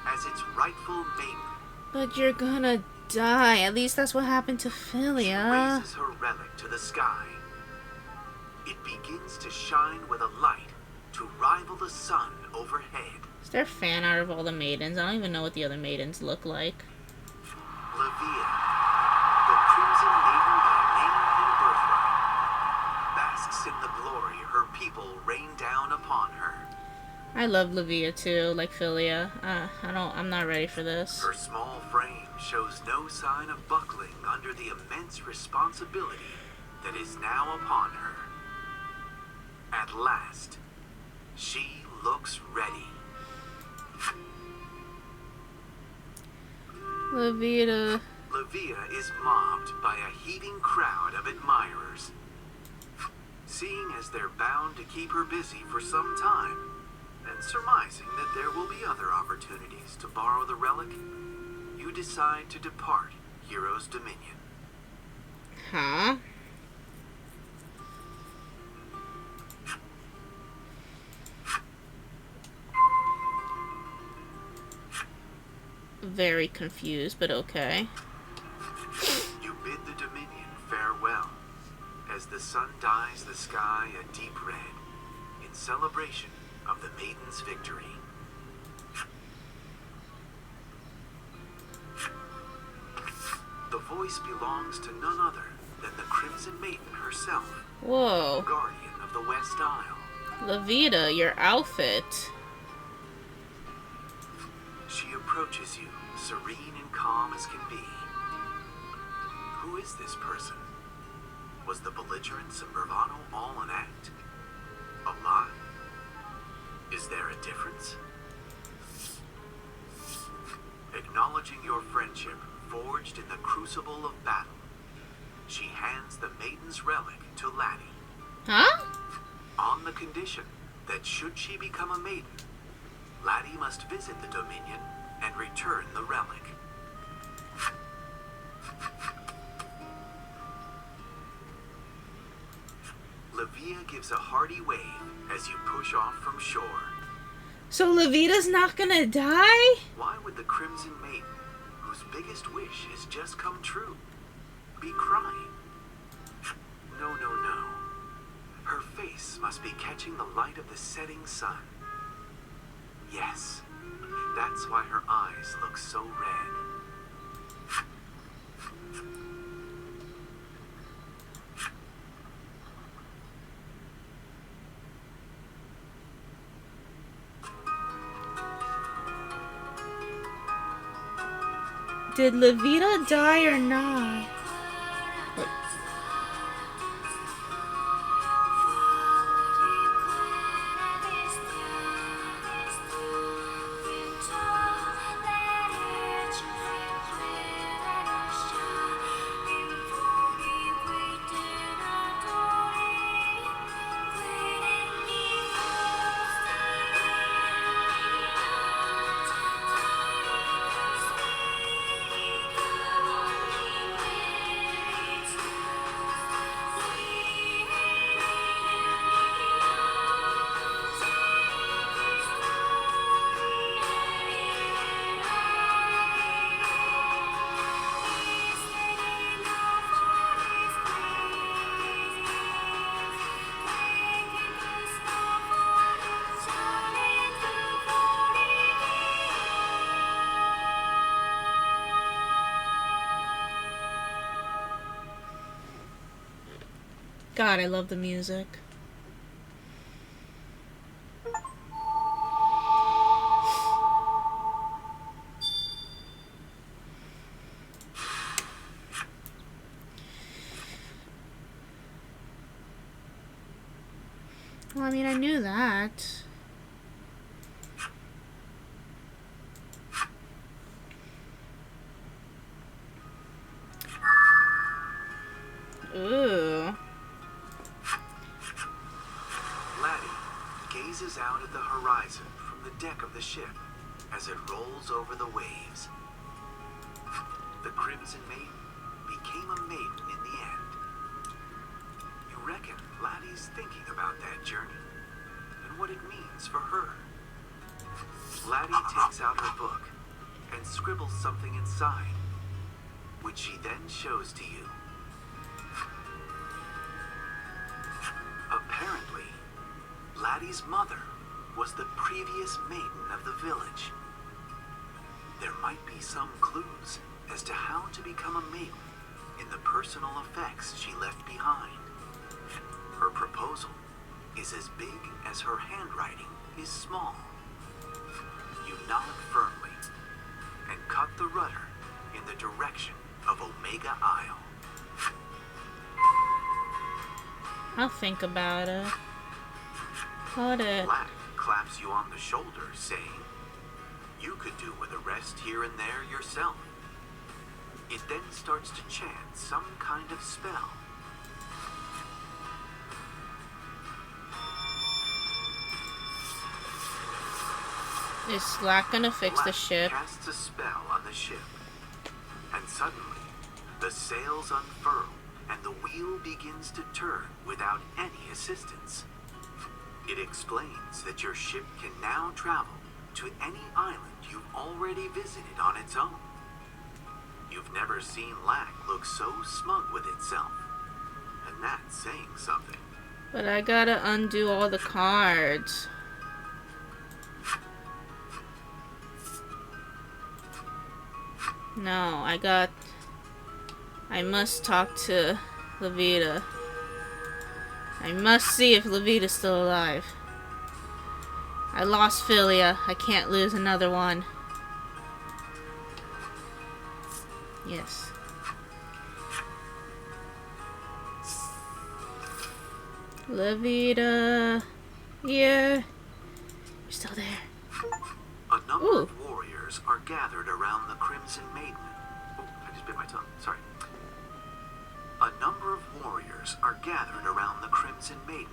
as its rightful maiden. But you're gonna die. At least that's what happened to Philia. She raises her relic to the sky. It begins to shine with a light to rival the sun overhead. Is there a fan art of all the maidens? I don't even know what the other maidens look like. Levia, the Crimson Maiden by name and birthright, basks in the glory her people rain down upon her. I love Levia too, like Philia. I'm not ready for this. Her small frame shows no sign of buckling under the immense responsibility that is now upon her. At last, she looks ready. Levita. Levia is mobbed by a heaving crowd of admirers. Seeing as they're bound to keep her busy for some time, and surmising that there will be other opportunities to borrow the relic, you decide to depart Hero's Dominion. Huh? Very confused, but okay. You bid the Dominion farewell, as the sun dyes the sky a deep red, in celebration of the Maiden's victory. piece belongs to none other than the Crimson Maiden herself, Whoa. guardian of the West Isle. Levita, your outfit. She approaches you, serene and calm as can be. Who is this person? Was the belligerence and bravado all an act? A lie? Is there a difference? Acknowledging your friendship, forged in the crucible of battle, she hands the maiden's relic to Laddie, Huh? on the condition that should she become a maiden, Laddie must visit the Dominion and return the relic. Levia gives a hearty wave as you push off from shore. So Levita's not gonna die? Why would the Crimson Maiden, whose biggest wish has just come true, be crying? No, no, no. Her face must be catching the light of the setting sun. Yes, that's why her eyes look so red. Did Levita die or not? God, I love the music. Well, I mean, I knew that. Ooh. Laddie gazes out at the horizon from the deck of the ship as it rolls over the waves. The Crimson Maiden became a maiden in the end. You reckon Laddie's thinking about that journey and what it means for her. Laddie takes out her book and scribbles something inside, which she then shows to you. Apparently, Laddie's mother was the previous maiden of the village. There might be some clues as to how to become a maiden in the personal effects she left behind. Her proposal is as big as her handwriting is small. You nod firmly and cut the rudder in the direction of Omega Isle. I'll think about it. Hold it. Black claps you on the shoulder, saying, "You could do with a rest here and there yourself." It then starts to chant some kind of spell. Is Slack gonna fix the Black ship? casts a spell on the ship, and suddenly the sails unfurl and the wheel begins to turn without any assistance. It explains that your ship can now travel to any island you've already visited on its own. You've never seen Lack look so smug with itself, and that's saying something. But I gotta undo all the cards. No, I I must talk to Levita. I must see if Levita's still alive. I lost Philia. I can't lose another one. Yes. Levita. Yeah. You're still there. A number Ooh. of warriors are gathered around the Crimson Maiden. Oh, I just bit my tongue. Sorry. A number of warriors are gathered around the Crimson Maiden.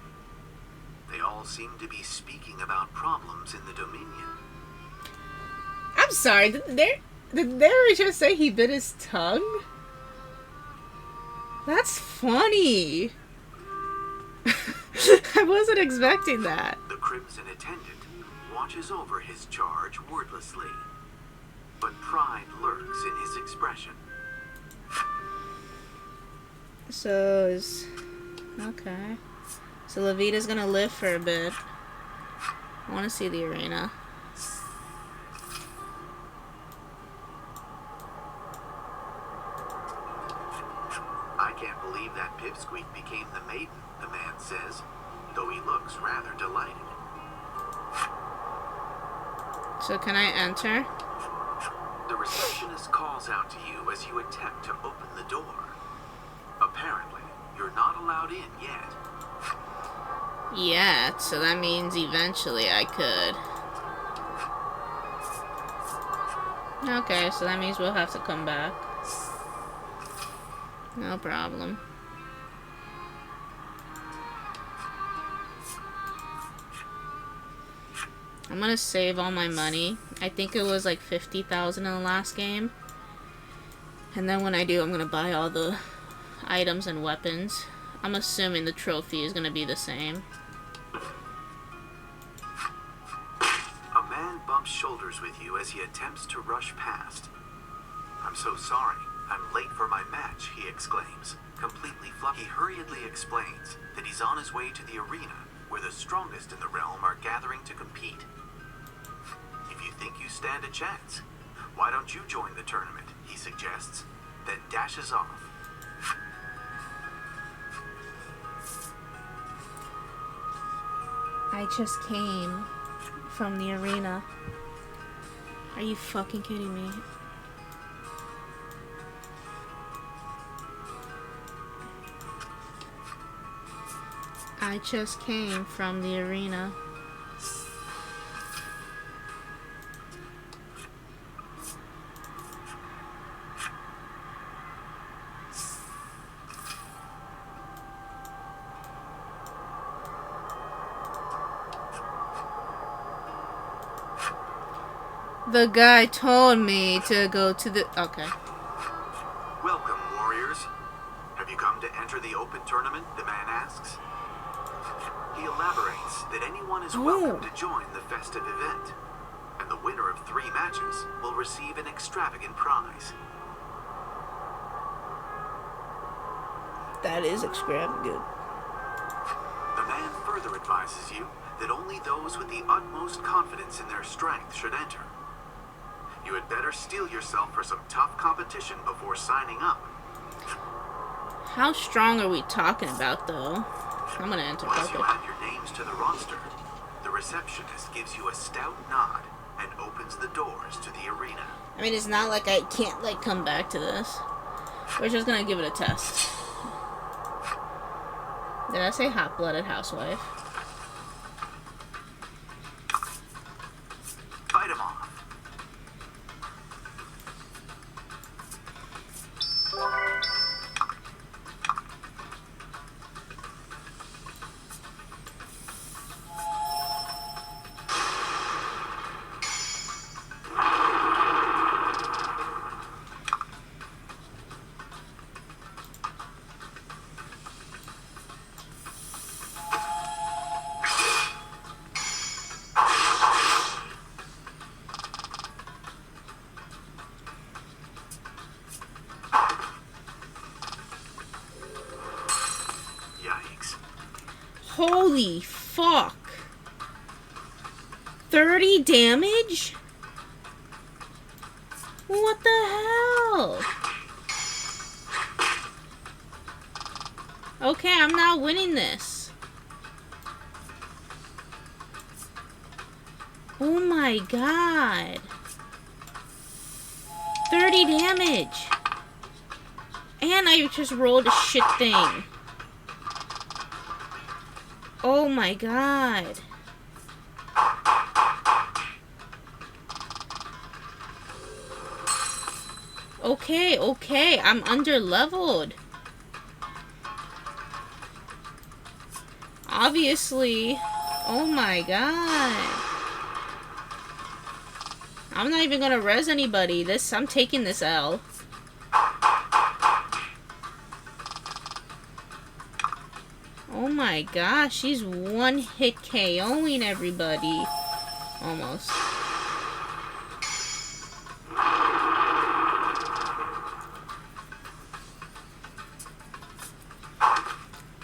They all seem to be speaking about problems in the Dominion. I'm sorry. Did they just say he bit his tongue? That's funny. I wasn't expecting that. The Crimson Attendant watches over his charge wordlessly, but pride lurks in his expression. Okay. So Levita's gonna live for a bit. I wanna see the arena. I can't believe that Pipsqueak became the maiden, the man says, though he looks rather delighted. So can I enter? The receptionist calls out to you as you attempt to open the door. Apparently, you're not allowed in yet. Yeah, so that means eventually I could. Okay, so that means we'll have to come back. No problem. I'm gonna save all my money. I think it was like 50,000 in the last game. And then when I do, I'm gonna buy all the items and weapons. I'm assuming the trophy is gonna be the same. A man bumps shoulders with you as he attempts to rush past. "I'm so sorry. I'm late for my match," he exclaims, completely flustered. He hurriedly explains that he's on his way to the arena where the strongest in the realm are gathering to compete. "If you think you stand a chance, why don't you join the tournament?" he suggests, then dashes off. I just came from the arena. Are you fucking kidding me? I just came from the arena. The guy told me to go to the... Okay. "Welcome, warriors. Have you come to enter the open tournament?" the man asks. He elaborates that anyone is welcome to join the festive event, and the winner of 3 matches will receive an extravagant prize. That is extravagant. The man further advises you that only those with the utmost confidence in their strength should enter. You had better steel yourself for some tough competition before signing up. How strong are we talking about, though? I'm gonna enter. Once you add your names to the roster, the receptionist gives you a stout nod and opens the doors to the arena. I mean, it's not like I can't, like, come back to this. We're just gonna give it a test. Did I say hot-blooded housewife? Fight 'em off. Holy fuck. 30 damage? What the hell? Okay, I'm not winning this. Oh my god. 30 damage. And I just rolled a shit thing. Oh my god. Okay, okay. I'm under leveled. Obviously. Oh my god. I'm not even gonna res anybody. I'm taking this L. Oh my gosh, she's one hit KOing everybody. Almost.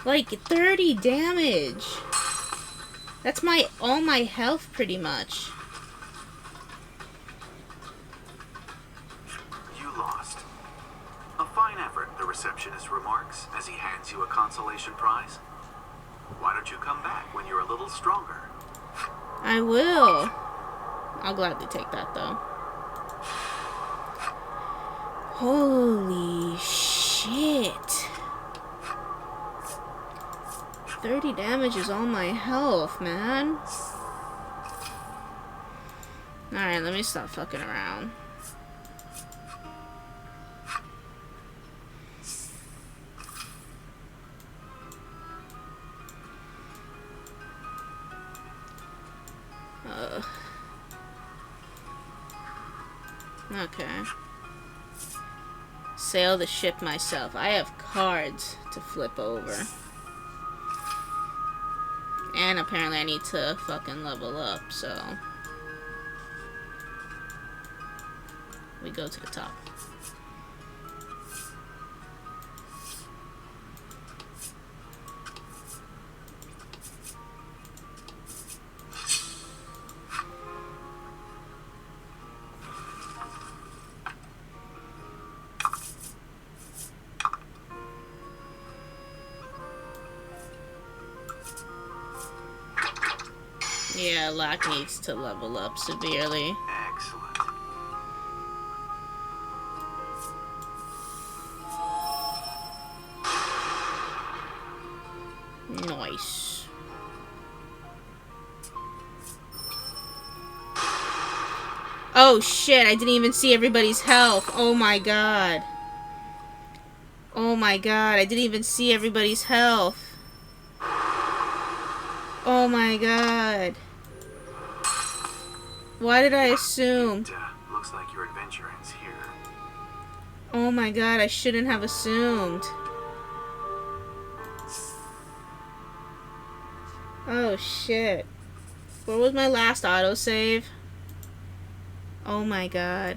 Like 30 damage. That's all my health pretty much. You lost. A fine effort, the receptionist remarks as he hands you a consolation prize. Why don't you come back when you're a little stronger? I will. I'll gladly take that though. Holy shit. 30 damage is all my health, man. Alright, let me stop fucking around. Okay. Sail the ship myself. I have cards to flip over. And apparently I need to fucking level up, so we go to the top. Yeah, Locke needs to level up severely. Excellent. Nice. Oh shit, I didn't even see everybody's health. Oh my god. Oh my god, I didn't even see everybody's health. Oh my god. Why did I assume? Looks like your adventure ends here. Oh my god, I shouldn't have assumed. Oh shit. Where was my last autosave? Oh my god.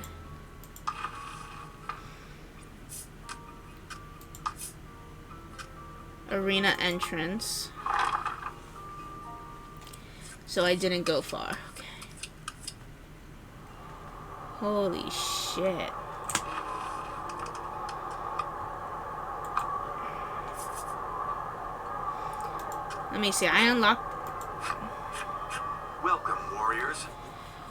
Arena entrance. So I didn't go far. Okay. Holy shit. Let me see. I unlocked. Welcome, warriors.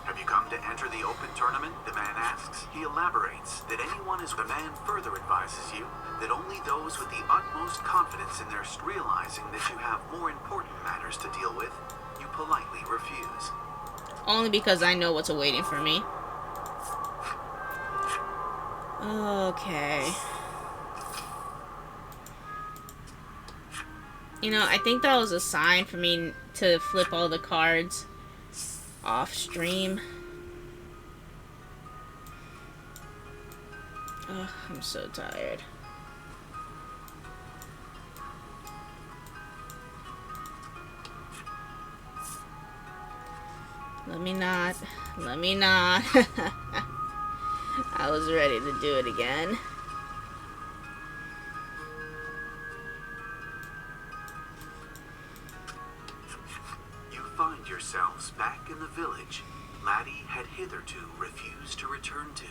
Have you come to enter the open tournament? The man asks. He elaborates that anyone is. The man further advises you that only those with the utmost confidence in their realizing that you have more important matters to deal with, you politely refuse. Only because I know what's awaiting for me. Okay. You know, I think that was a sign for me to flip all the cards off stream. Ugh, I'm so tired. Let me not. Let me not. I was ready to do it again. You find yourselves back in the village Laddie had hitherto refused to return to.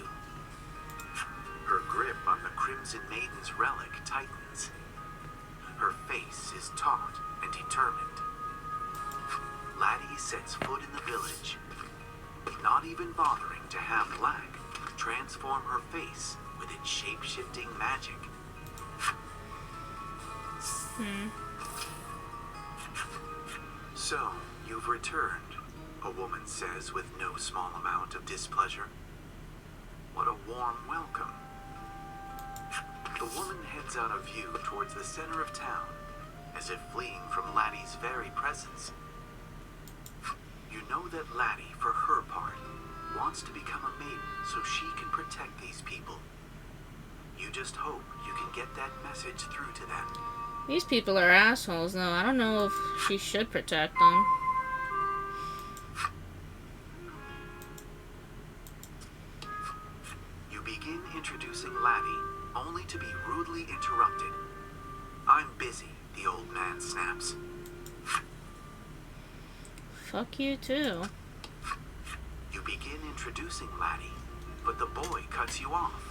Her grip on the Crimson Maiden's relic tightens. Her face is taut and determined. Laddie sets foot in the village, not even bothering to have Black transform her face with its shape-shifting magic. So, you've returned, a woman says with no small amount of displeasure. What a warm welcome. The woman heads out of view towards the center of town, as if fleeing from Laddie's very presence. You know that Laddie, for her part, wants to become a maiden so she can protect these people. You just hope you can get that message through to them. These people are assholes, though. I don't know if she should protect them. You begin introducing Laddie, only to be rudely interrupted. I'm busy, the old man snaps. Fuck you, too. You begin introducing Laddie, but the boy cuts you off.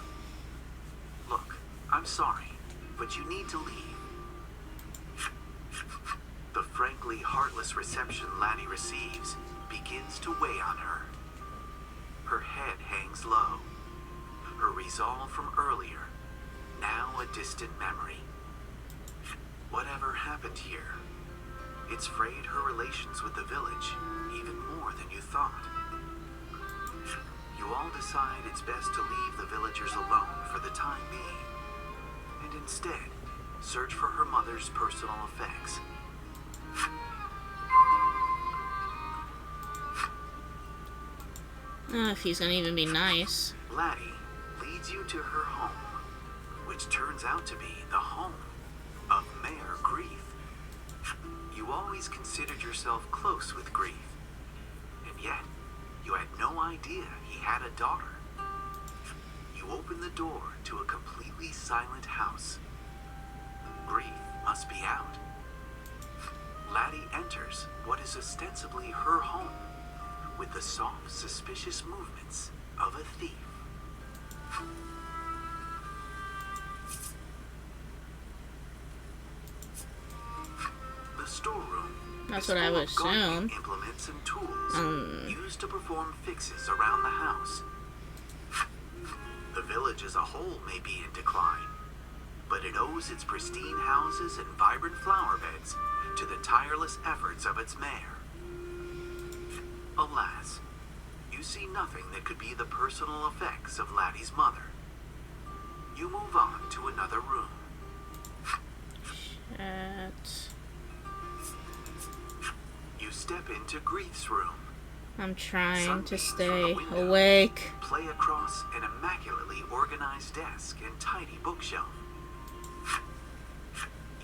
Look, I'm sorry, but you need to leave. The frankly heartless reception Laddie receives begins to weigh on her. Her head hangs low. Her resolve from earlier, now a distant memory. Whatever happened here, it's frayed her relations with the village even more than you thought. You all decide it's best to leave the villagers alone for the time being, and instead search for her mother's personal effects. If he's gonna even be nice. Laddie leads you to her home, which turns out to be the home of Mayor Grief. You always considered yourself close with Grief, and yet you had no idea he had a daughter. You open the door to a completely silent house. Grief must be out. Laddie enters what is ostensibly her home, with the soft, suspicious movements of a thief. The storeroom. That's what I would assume. Implements and tools used to perform fixes around the house. The village as a whole may be in decline, but it owes its pristine houses and vibrant flower beds to the tireless efforts of its mayor. Alas, you see nothing that could be the personal effects of Laddie's mother. You move on to another room. Shit. You step into Grief's room. I'm trying to Sunbeams stay from the window awake. play across an immaculately organized desk and tidy bookshelf.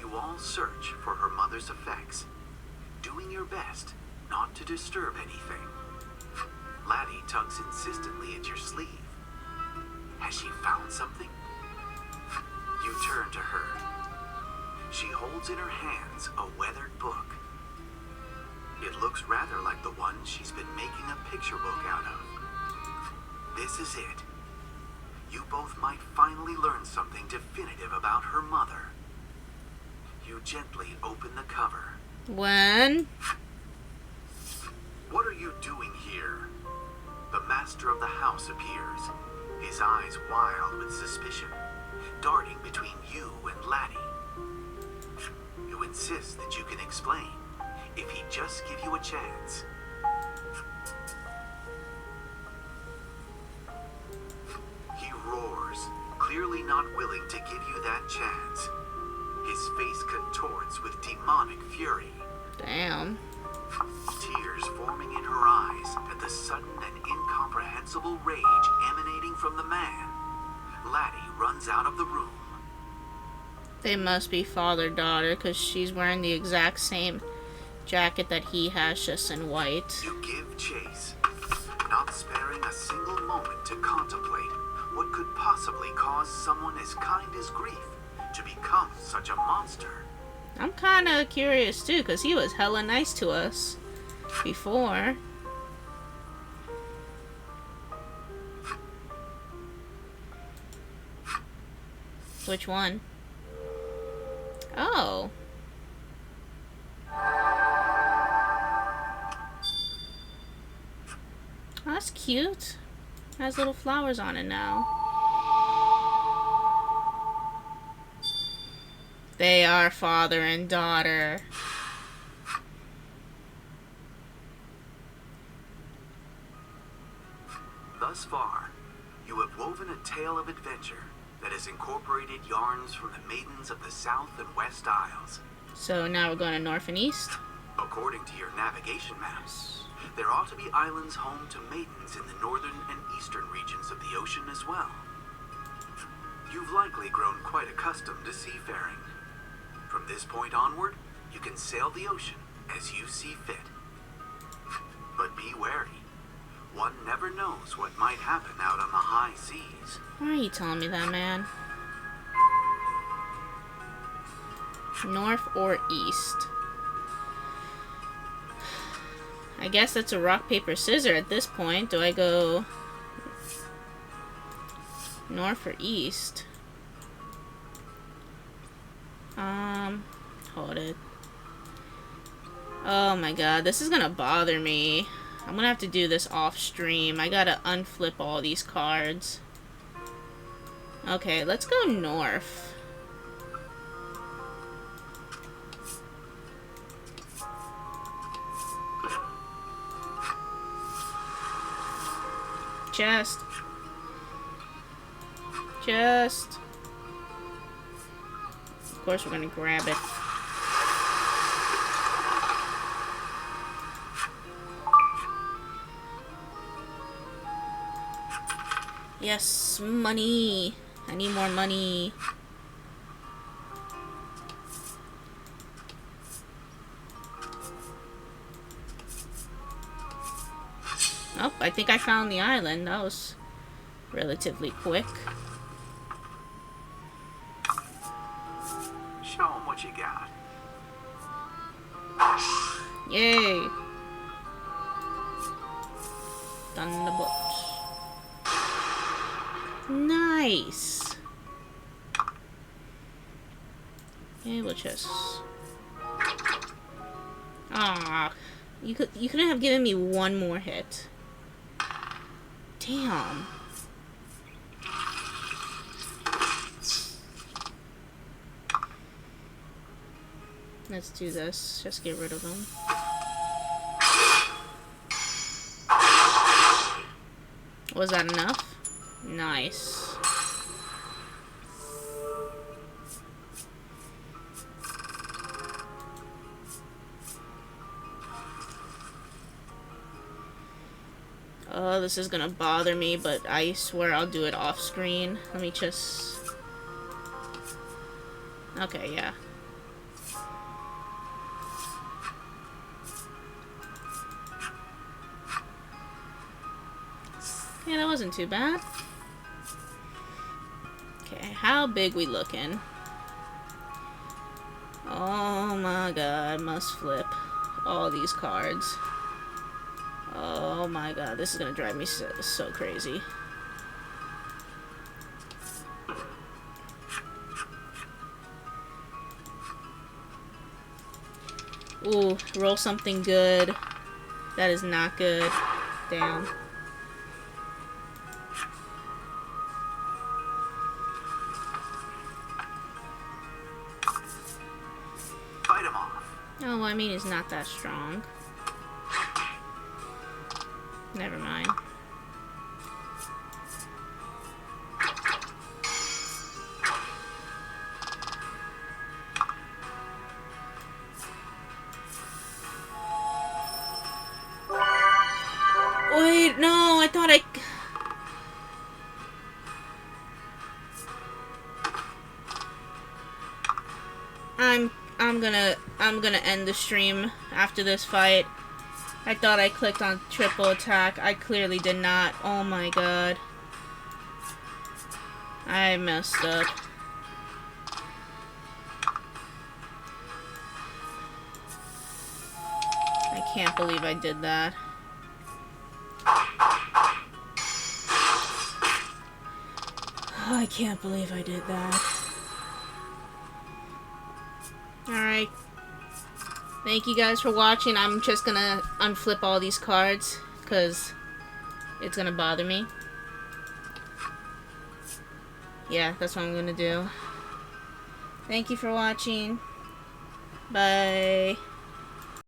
You all search for her mother's effects, doing your best not to disturb anything. Laddie tugs insistently at your sleeve. Has she found something? You turn to her. She holds in her hands a weathered book. It looks rather like the one she's been making a picture book out of. This is it. You both might finally learn something definitive about her mother. You gently open the cover. When? What are you doing here? The master of the house appears, his eyes wild with suspicion, darting between you and Laddie. You insist that you can explain, if he'd just give you a chance. He roars, clearly not willing to give you that chance. His face contorts with demonic fury. Damn. Tears forming in her eyes at the sudden and incomprehensible rage emanating from the man. Laddie runs out of the room. They must be father-daughter, because she's wearing the exact same jacket that he has, just in white. You give chase, not sparing a single moment to contemplate what could possibly cause someone as kind as Grief to become such a monster. I'm kind of curious, too, because he was hella nice to us before. Which one? Oh. Oh, that's cute. Has little flowers on it now. They are father and daughter. Thus far, you have woven a tale of adventure that has incorporated yarns from the maidens of the South and West Isles. So now we're going to North and East? According to your navigation maps, there ought to be islands home to maidens in the northern and eastern regions of the ocean as well. You've likely grown quite accustomed to seafaring. From this point onward, you can sail the ocean as you see fit. But be wary. One never knows what might happen out on the high seas. Why are you telling me that, man? North or east? I guess that's a rock, paper, scissors at this point. Do I go north or east? Hold it. Oh my god, this is gonna bother me. I'm gonna have to do this off stream. I gotta unflip all these cards. Okay, let's go north. Chest. Chest. Of course, we're gonna grab it. Yes, money. I need more money. Oh, I think I found the island. That was relatively quick. Show 'em what you got. Yay. Thunderbolt. Nice. Able chest. Ah, you couldn't have given me one more hit. Damn. Let's do this. Just get rid of them. Was that enough? Nice. Oh, this is gonna bother me, but I swear I'll do it off screen. Let me just... Okay, yeah. Yeah, that wasn't too bad. Okay, how big we looking? Oh my god, must flip all these cards. Oh my god, this is gonna drive me so crazy. Ooh, roll something good. That is not good. Damn. Fight 'em off. Oh, well, I mean, he's not that strong. Never mind. Wait, no, I thought I'm gonna end the stream after this fight. I thought I clicked on triple attack. I clearly did not. Oh my god. I messed up. I can't believe I did that. Oh, I can't believe I did that. Thank you guys for watching. I'm just gonna unflip all these cards because it's gonna bother me. Yeah, that's what I'm gonna do. Thank you for watching. Bye.